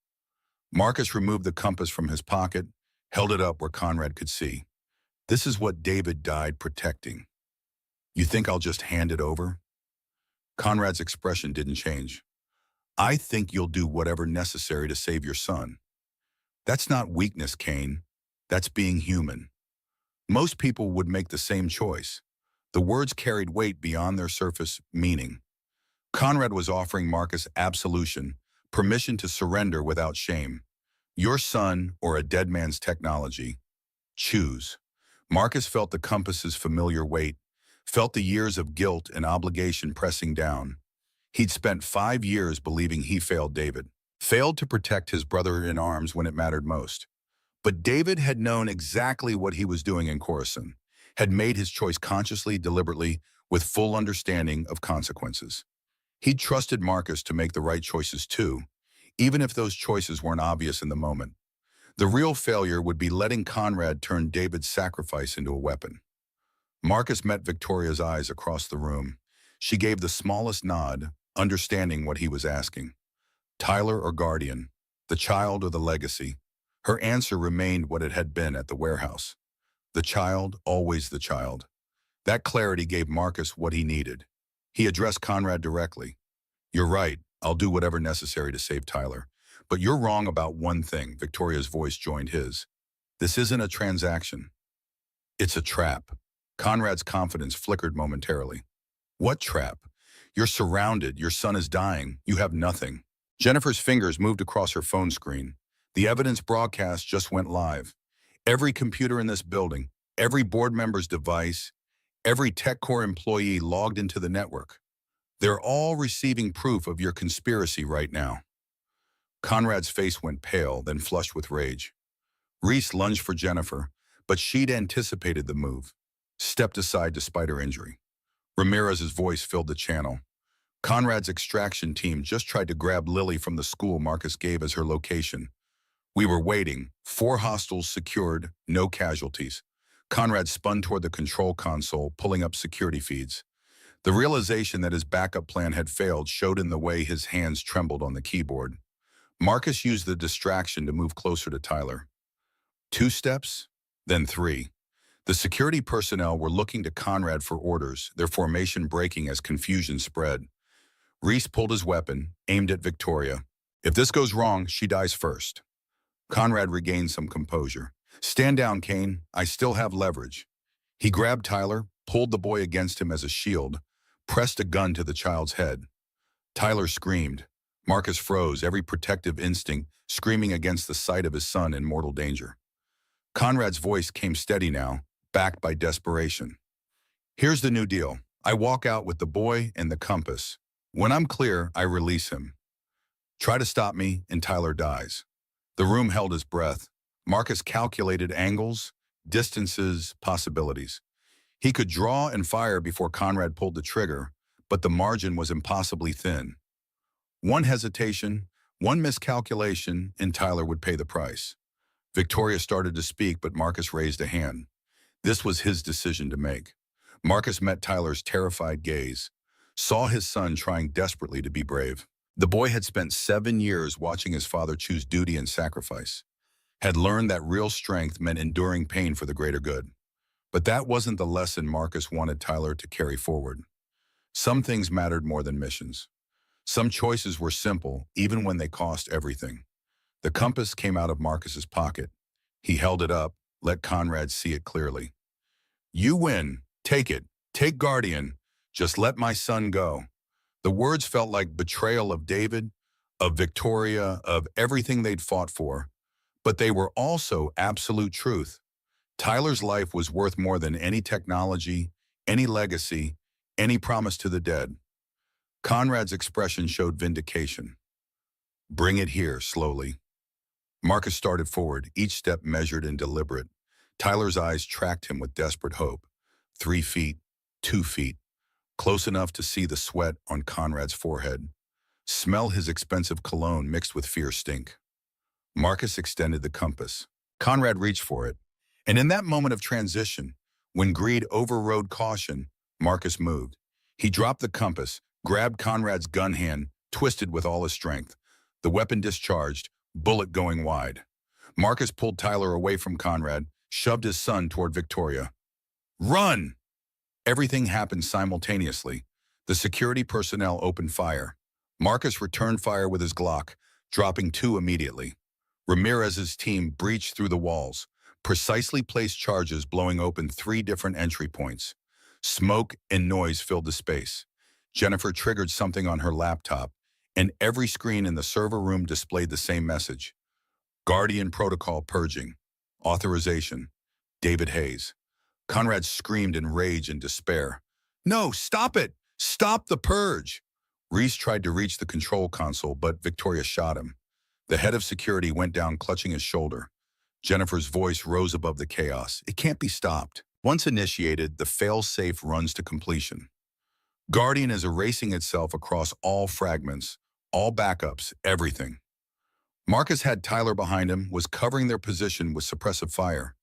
Marcus removed the compass from his pocket, held it up where Conrad could see. This is what David died protecting. You think I'll just hand it over? Conrad's expression didn't change. I think you'll do whatever necessary to save your son. That's not weakness, Kane. That's being human. Most people would make the same choice. The words carried weight beyond their surface meaning. Conrad was offering Marcus absolution, permission to surrender without shame. Your son or a dead man's technology. Choose. Marcus felt the compass's familiar weight, felt the years of guilt and obligation pressing down. He'd spent 5 years believing he failed David, failed to protect his brother in arms when it mattered most. But David had known exactly what he was doing in Coruscant, had made his choice consciously, deliberately, with full understanding of consequences. He'd trusted Marcus to make the right choices too, even if those choices weren't obvious in the moment. The real failure would be letting Conrad turn David's sacrifice into a weapon. Marcus met Victoria's eyes across the room. She gave the smallest nod, understanding what he was asking. Tyler or Guardian, the child or the legacy? Her answer remained what it had been at the warehouse. The child, always the child. That clarity gave Marcus what he needed. He addressed Conrad directly. You're right, I'll do whatever necessary to save Tyler. But you're wrong about one thing, Victoria's voice joined his. This isn't a transaction. It's a trap. Conrad's confidence flickered momentarily. What trap? You're surrounded, your son is dying, you have nothing. Jennifer's fingers moved across her phone screen. The evidence broadcast just went live. Every computer in this building, every board member's device, every TechCore employee logged into the network. They're all receiving proof of your conspiracy right now. Conrad's face went pale, then flushed with rage. Reese lunged for Jennifer, but she'd anticipated the move, stepped aside despite her injury. Ramirez's voice filled the channel. Conrad's extraction team just tried to grab Lily from the school Marcus gave as her location. We were waiting. 4 hostiles secured, no casualties. Conrad spun toward the control console, pulling up security feeds. The realization that his backup plan had failed showed in the way his hands trembled on the keyboard. Marcus used the distraction to move closer to Tyler. 2 steps, then 3. The security personnel were looking to Conrad for orders, their formation breaking as confusion spread. Reese pulled his weapon, aimed at Victoria. If this goes wrong, she dies first. Conrad regained some composure. Stand down, Kane. I still have leverage. He grabbed Tyler, pulled the boy against him as a shield, pressed a gun to the child's head. Tyler screamed. Marcus froze, every protective instinct screaming against the sight of his son in mortal danger. Conrad's voice came steady now, backed by desperation. Here's the new deal. I walk out with the boy and the compass. When I'm clear, I release him. Try to stop me, and Tyler dies. The room held his breath. Marcus calculated angles, distances, possibilities. He could draw and fire before Conrad pulled the trigger, but the margin was impossibly thin. One hesitation, one miscalculation, and Tyler would pay the price. Victoria started to speak, but Marcus raised a hand. This was his decision to make. Marcus met Tyler's terrified gaze, saw his son trying desperately to be brave. The boy had spent 7 years watching his father choose duty and sacrifice, had learned that real strength meant enduring pain for the greater good. But that wasn't the lesson Marcus wanted Tyler to carry forward. Some things mattered more than missions. Some choices were simple, even when they cost everything. The compass came out of Marcus's pocket. He held it up, let Conrad see it clearly. You win. Take it. Take Guardian. Just let my son go. The words felt like betrayal of David, of Victoria, of everything they'd fought for. But they were also absolute truth. Tyler's life was worth more than any technology, any legacy, any promise to the dead. Conrad's expression showed vindication. Bring it here, slowly. Marcus started forward, each step measured and deliberate. Tyler's eyes tracked him with desperate hope. 3 feet, 2 feet, close enough to see the sweat on Conrad's forehead. Smell his expensive cologne mixed with fear stink. Marcus extended the compass. Conrad reached for it. And in that moment of transition, when greed overrode caution, Marcus moved. He dropped the compass, grabbed Conrad's gun hand, twisted with all his strength. The weapon discharged, bullet going wide. Marcus pulled Tyler away from Conrad, shoved his son toward Victoria. Run! Everything happened simultaneously. The security personnel opened fire. Marcus returned fire with his Glock, dropping 2 immediately. Ramirez's team breached through the walls, precisely placed charges blowing open 3 different entry points. Smoke and noise filled the space. Jennifer triggered something on her laptop, and every screen in the server room displayed the same message. Guardian Protocol Purging. Authorization. David Hayes. Conrad screamed in rage and despair. No, stop it! Stop the purge! Reese tried to reach the control console, but Victoria shot him. The head of security went down clutching his shoulder. Jennifer's voice rose above the chaos. It can't be stopped. Once initiated, the fail-safe runs to completion. Guardian is erasing itself across all fragments, all backups, everything. Marcus had Tyler behind him, was covering their position with suppressive fire.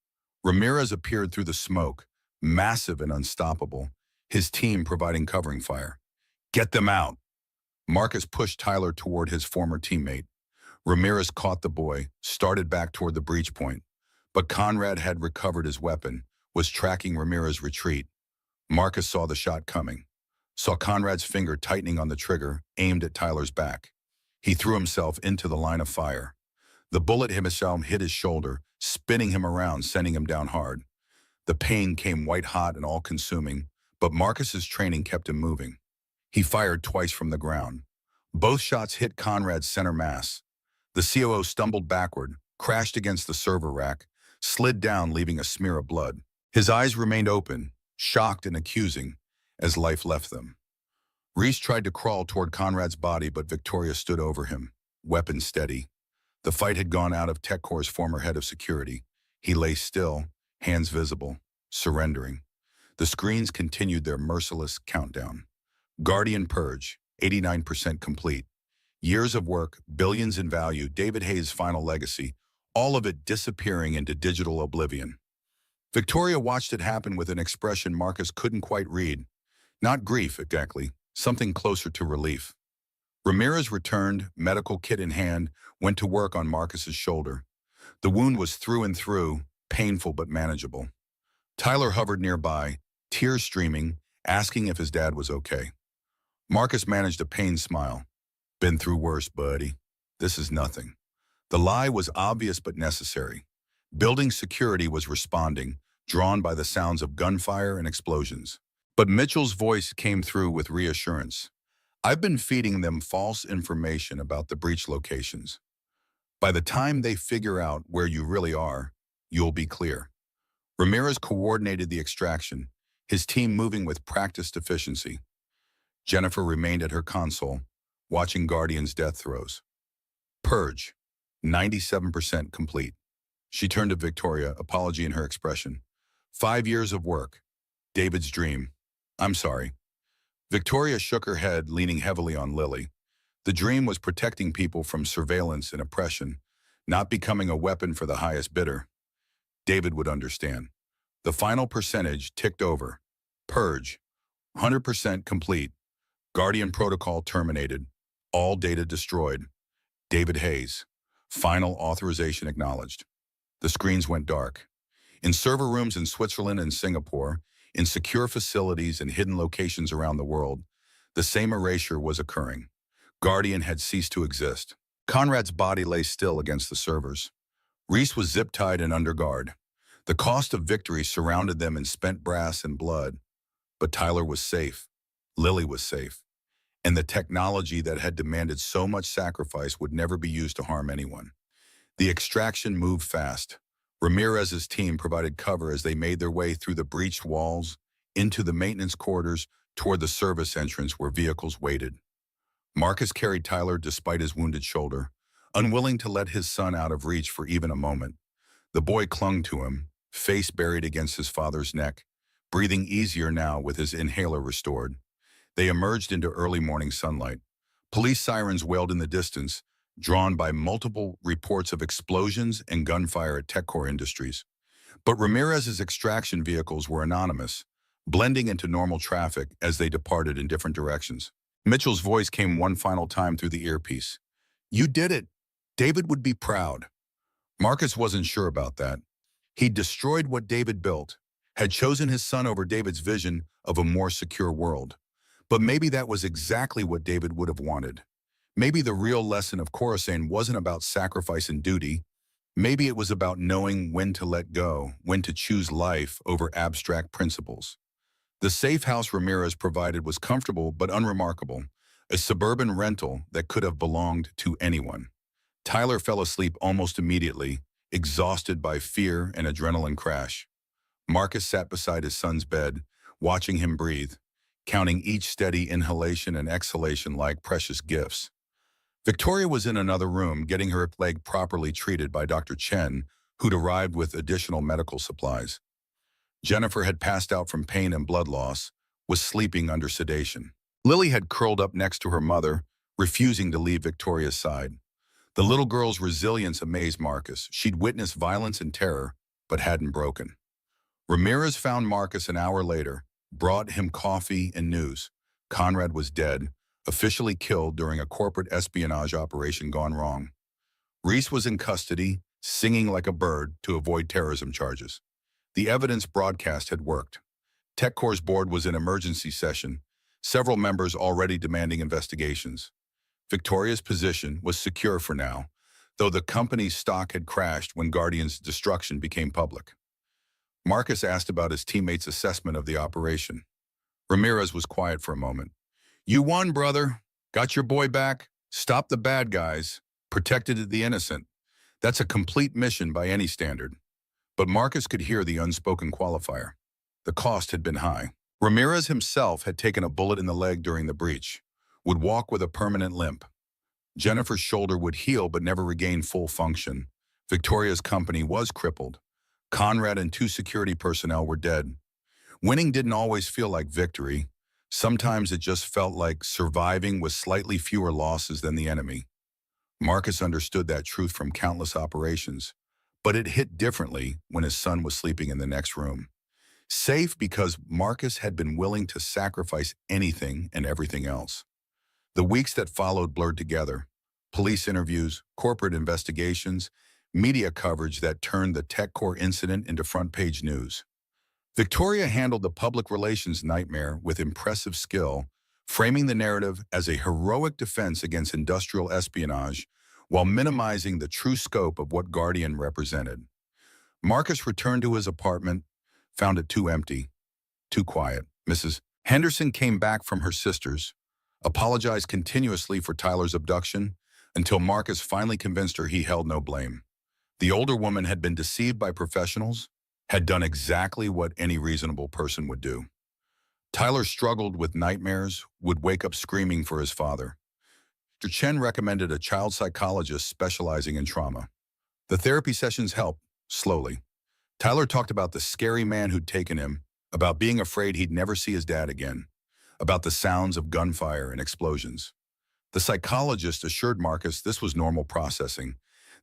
Ramirez appeared through the smoke, massive and unstoppable, his team providing covering fire. Get them out! Marcus pushed Tyler toward his former teammate. Ramirez caught the boy, started back toward the breach point. But Conrad had recovered his weapon, was tracking Ramirez's retreat. Marcus saw the shot coming, saw Conrad's finger tightening on the trigger, aimed at Tyler's back. He threw himself into the line of fire. The bullet himself hit his shoulder, spinning him around, sending him down hard. The pain came white-hot and all-consuming, but Marcus's training kept him moving. He fired twice from the ground. Both shots hit Conrad's center mass. The COO stumbled backward, crashed against the server rack, slid down, leaving a smear of blood. His eyes remained open, shocked and accusing, as life left them. Reese tried to crawl toward Conrad's body, but Victoria stood over him, weapon steady. The fight had gone out of TechCore's former head of security. He lay still, hands visible, surrendering. The screens continued their merciless countdown. Guardian Purge, 89% complete. Years of work, billions in value, David Hayes' final legacy, all of it disappearing into digital oblivion. Victoria watched it happen with an expression Marcus couldn't quite read. Not grief, exactly, something closer to relief. Ramirez returned, medical kit in hand, went to work on Marcus's shoulder. The wound was through and through, painful but manageable. Tyler hovered nearby, tears streaming, asking if his dad was okay. Marcus managed a pained smile. Been through worse, buddy. This is nothing. The lie was obvious but necessary. Building security was responding, drawn by the sounds of gunfire and explosions. But Mitchell's voice came through with reassurance. I've been feeding them false information about the breach locations. By the time they figure out where you really are, you'll be clear. Ramirez coordinated the extraction, his team moving with practiced efficiency. Jennifer remained at her console, watching Guardian's death throes. Purge, 97% complete. She turned to Victoria, apology in her expression. 5 years of work. David's dream. I'm sorry. Victoria shook her head, leaning heavily on Lily. The dream was protecting people from surveillance and oppression, not becoming a weapon for the highest bidder. David would understand. The final percentage ticked over. Purge, 100% complete. Guardian protocol terminated. All data destroyed. David Hayes. Final authorization acknowledged. The screens went dark. In server rooms in Switzerland and Singapore, in secure facilities and hidden locations around the world, the same erasure was occurring. Guardian had ceased to exist. Conrad's body lay still against the servers. Reese was zip-tied and under guard. The cost of victory surrounded them in spent brass and blood. But Tyler was safe. Lily was safe. And the technology that had demanded so much sacrifice would never be used to harm anyone. The extraction moved fast. Ramirez's team provided cover as they made their way through the breached walls, into the maintenance quarters, toward the service entrance where vehicles waited. Marcus carried Tyler despite his wounded shoulder, unwilling to let his son out of reach for even a moment. The boy clung to him, face buried against his father's neck, breathing easier now with his inhaler restored. They emerged into early morning sunlight. Police sirens wailed in the distance, drawn by multiple reports of explosions and gunfire at TechCore Industries. But Ramirez's extraction vehicles were anonymous, blending into normal traffic as they departed in different directions. Mitchell's voice came one final time through the earpiece. You did it. David would be proud. Marcus wasn't sure about that. He'd destroyed what David built, had chosen his son over David's vision of a more secure world. But maybe that was exactly what David would have wanted. Maybe the real lesson of Coruscant wasn't about sacrifice and duty. Maybe it was about knowing when to let go, when to choose life over abstract principles. The safe house Ramirez provided was comfortable but unremarkable, a suburban rental that could have belonged to anyone. Tyler fell asleep almost immediately, exhausted by fear and adrenaline crash. Marcus sat beside his son's bed, watching him breathe, counting each steady inhalation and exhalation like precious gifts. Victoria was in another room, getting her leg properly treated by Dr. Chen, who'd arrived with additional medical supplies. Jennifer had passed out from pain and blood loss, was sleeping under sedation. Lily had curled up next to her mother, refusing to leave Victoria's side. The little girl's resilience amazed Marcus. She'd witnessed violence and terror, but hadn't broken. Ramirez found Marcus an hour later, brought him coffee and news. Conrad was dead, officially killed during a corporate espionage operation gone wrong. Reese was in custody, singing like a bird to avoid terrorism charges. The evidence broadcast had worked. TechCore's board was in emergency session, several members already demanding investigations. Victoria's position was secure for now, though the company's stock had crashed when Guardian's destruction became public. Marcus asked about his teammates' assessment of the operation. Ramirez was quiet for a moment. You won, brother. Got your boy back. Stopped the bad guys. Protected the innocent. That's a complete mission by any standard. But Marcus could hear the unspoken qualifier. The cost had been high. Ramirez himself had taken a bullet in the leg during the breach, would walk with a permanent limp. Jennifer's shoulder would heal but never regain full function. Victoria's company was crippled. Conrad and 2 security personnel were dead. Winning didn't always feel like victory. Sometimes it just felt like surviving with slightly fewer losses than the enemy. Marcus understood that truth from countless operations, but it hit differently when his son was sleeping in the next room. Safe because Marcus had been willing to sacrifice anything and everything else. The weeks that followed blurred together. Police interviews, corporate investigations, media coverage that turned the TechCore incident into front-page news. Victoria handled the public relations nightmare with impressive skill, framing the narrative as a heroic defense against industrial espionage while minimizing the true scope of what Guardian represented. Marcus returned to his apartment, found it too empty, too quiet. Mrs. Henderson came back from her sister's, apologized continuously for Tyler's abduction, until Marcus finally convinced her he held no blame. The older woman had been deceived by professionals, had done exactly what any reasonable person would do. Tyler struggled with nightmares, would wake up screaming for his father. Dr. Chen recommended a child psychologist specializing in trauma. The therapy sessions helped, slowly. Tyler talked about the scary man who'd taken him, about being afraid he'd never see his dad again, about the sounds of gunfire and explosions. The psychologist assured Marcus this was normal processing,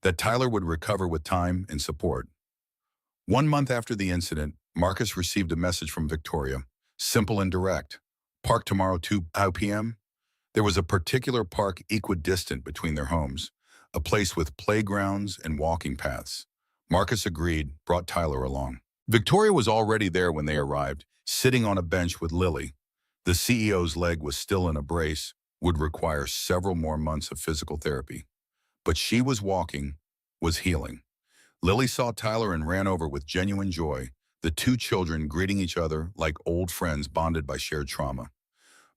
that Tyler would recover with time and support. 1 month after the incident, Marcus received a message from Victoria, simple and direct. Park tomorrow 2 p.m. There was a particular park equidistant between their homes, a place with playgrounds and walking paths. Marcus agreed, brought Tyler along. Victoria was already there when they arrived, sitting on a bench with Lily. The CEO's leg was still in a brace, would require several more months of physical therapy. But she was walking, was healing. Lily saw Tyler and ran over with genuine joy, the two children greeting each other like old friends bonded by shared trauma.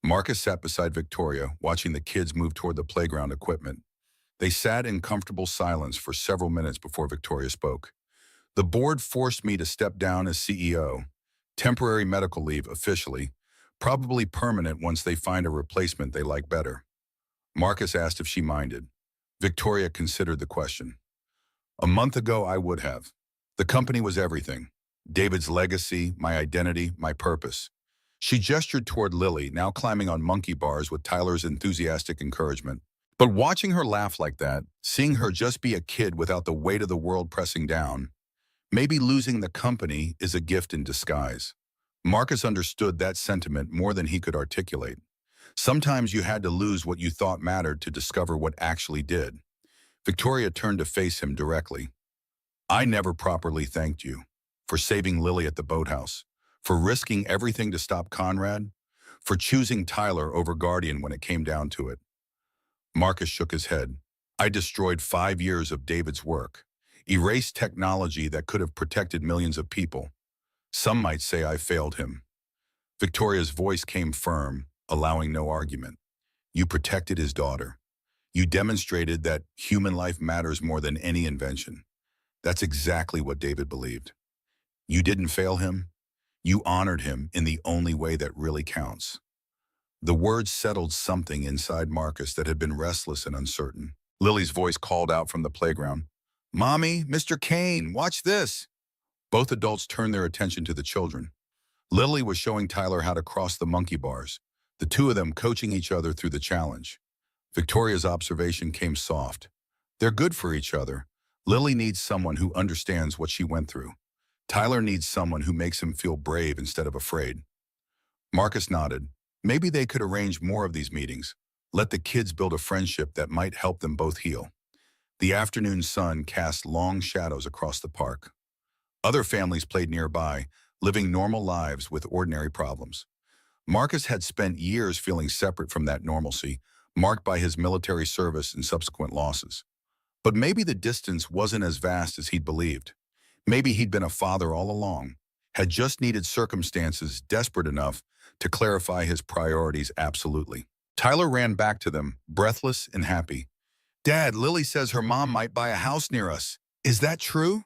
Marcus sat beside Victoria, watching the kids move toward the playground equipment. They sat in comfortable silence for several minutes before Victoria spoke. The board forced me to step down as CEO. Temporary medical leave officially, probably permanent once they find a replacement they like better. Marcus asked if she minded. Victoria considered the question. A month ago, I would have. The company was everything. David's legacy, my identity, my purpose. She gestured toward Lily, now climbing on monkey bars with Tyler's enthusiastic encouragement. But watching her laugh like that, seeing her just be a kid without the weight of the world pressing down, maybe losing the company is a gift in disguise. Marcus understood that sentiment more than he could articulate. Sometimes you had to lose what you thought mattered to discover what actually did. Victoria turned to face him directly. I never properly thanked you for saving Lily at the boathouse, for risking everything to stop Conrad, for choosing Tyler over Guardian when it came down to it. Marcus shook his head. I destroyed 5 years of David's work, erased technology that could have protected millions of people. Some might say I failed him. Victoria's voice came firm, allowing no argument. You protected his daughter. You demonstrated that human life matters more than any invention. That's exactly what David believed. You didn't fail him. You honored him in the only way that really counts. The words settled something inside Marcus that had been restless and uncertain. Lily's voice called out from the playground. Mommy, Mr. Kane, watch this. Both adults turned their attention to the children. Lily was showing Tyler how to cross the monkey bars, the two of them coaching each other through the challenge. Victoria's observation came soft. They're good for each other. Lily needs someone who understands what she went through. Tyler needs someone who makes him feel brave instead of afraid. Marcus nodded. Maybe they could arrange more of these meetings. Let the kids build a friendship that might help them both heal. The afternoon sun cast long shadows across the park. Other families played nearby, living normal lives with ordinary problems. Marcus had spent years feeling separate from that normalcy, marked by his military service and subsequent losses. But maybe the distance wasn't as vast as he'd believed. Maybe he'd been a father all along, had just needed circumstances desperate enough to clarify his priorities absolutely. Tyler ran back to them, breathless and happy. Dad, Lily says her mom might buy a house near us. Is that true?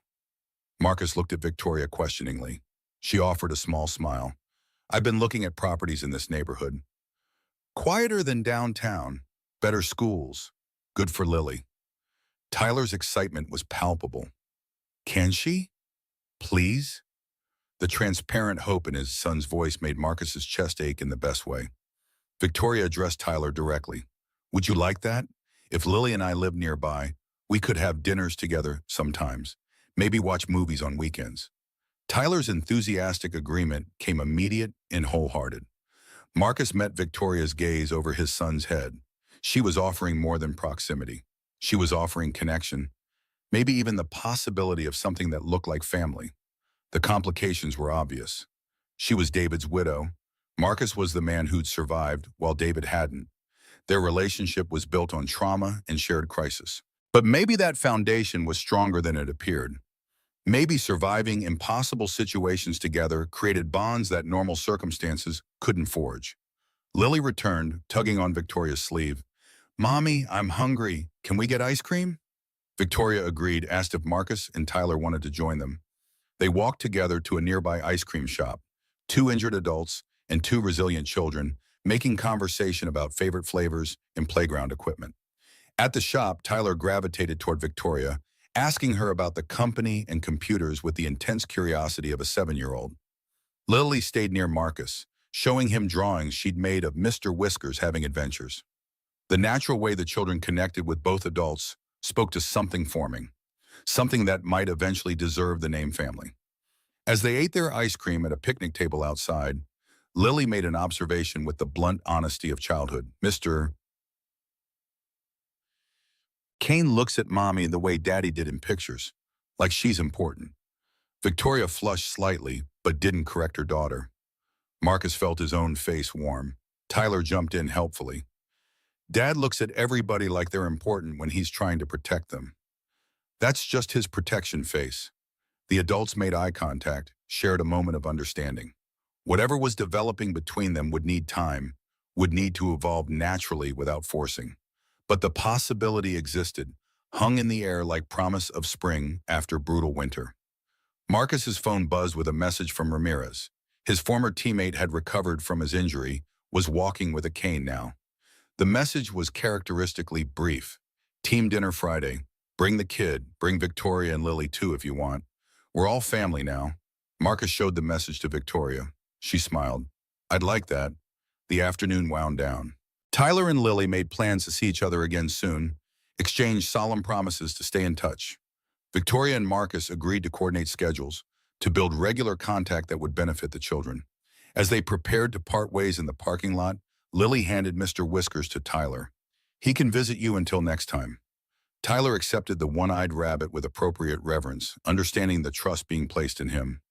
Marcus looked at Victoria questioningly. She offered a small smile. I've been looking at properties in this neighborhood. Quieter than downtown, better schools, good for Lily. Tyler's excitement was palpable. Can she? Please? The transparent hope in his son's voice made Marcus's chest ache in the best way. Victoria addressed Tyler directly. Would you like that? If Lily and I lived nearby, we could have dinners together sometimes. Maybe watch movies on weekends. Tyler's enthusiastic agreement came immediate and wholehearted. Marcus met Victoria's gaze over his son's head. She was offering more than proximity. She was offering connection, maybe even the possibility of something that looked like family. The complications were obvious. She was David's widow. Marcus was the man who'd survived while David hadn't. Their relationship was built on trauma and shared crisis. But maybe that foundation was stronger than it appeared. Maybe surviving impossible situations together created bonds that normal circumstances couldn't forge. Lily returned, tugging on Victoria's sleeve. Mommy, I'm hungry. Can we get ice cream? Victoria agreed, asked if Marcus and Tyler wanted to join them. They walked together to a nearby ice cream shop. Two injured adults and two resilient children, making conversation about favorite flavors and playground equipment. At the shop, Tyler gravitated toward Victoria, asking her about the company and computers with the intense curiosity of a 7-year-old. Lily stayed near Marcus, showing him drawings she'd made of Mr. Whiskers having adventures. The natural way the children connected with both adults spoke to something forming, something that might eventually deserve the name family. As they ate their ice cream at a picnic table outside, Lily made an observation with the blunt honesty of childhood. Mr. Kane looks at Mommy the way Daddy did in pictures, like she's important. Victoria flushed slightly, but didn't correct her daughter. Marcus felt his own face warm. Tyler jumped in helpfully. Dad looks at everybody like they're important when he's trying to protect them. That's just his protection face. The adults made eye contact, shared a moment of understanding. Whatever was developing between them would need time, would need to evolve naturally without forcing. But the possibility existed, hung in the air like promise of spring after brutal winter. Marcus's phone buzzed with a message from Ramirez. His former teammate had recovered from his injury, was walking with a cane now. The message was characteristically brief. Team dinner Friday. Bring the kid, bring Victoria and Lily too if you want. We're all family now. Marcus showed the message to Victoria. She smiled. I'd like that. The afternoon wound down. Tyler and Lily made plans to see each other again soon, exchanged solemn promises to stay in touch. Victoria and Marcus agreed to coordinate schedules, to build regular contact that would benefit the children. As they prepared to part ways in the parking lot, Lily handed Mr. Whiskers to Tyler. He can visit you until next time. Tyler accepted the one-eyed rabbit with appropriate reverence, understanding the trust being placed in him.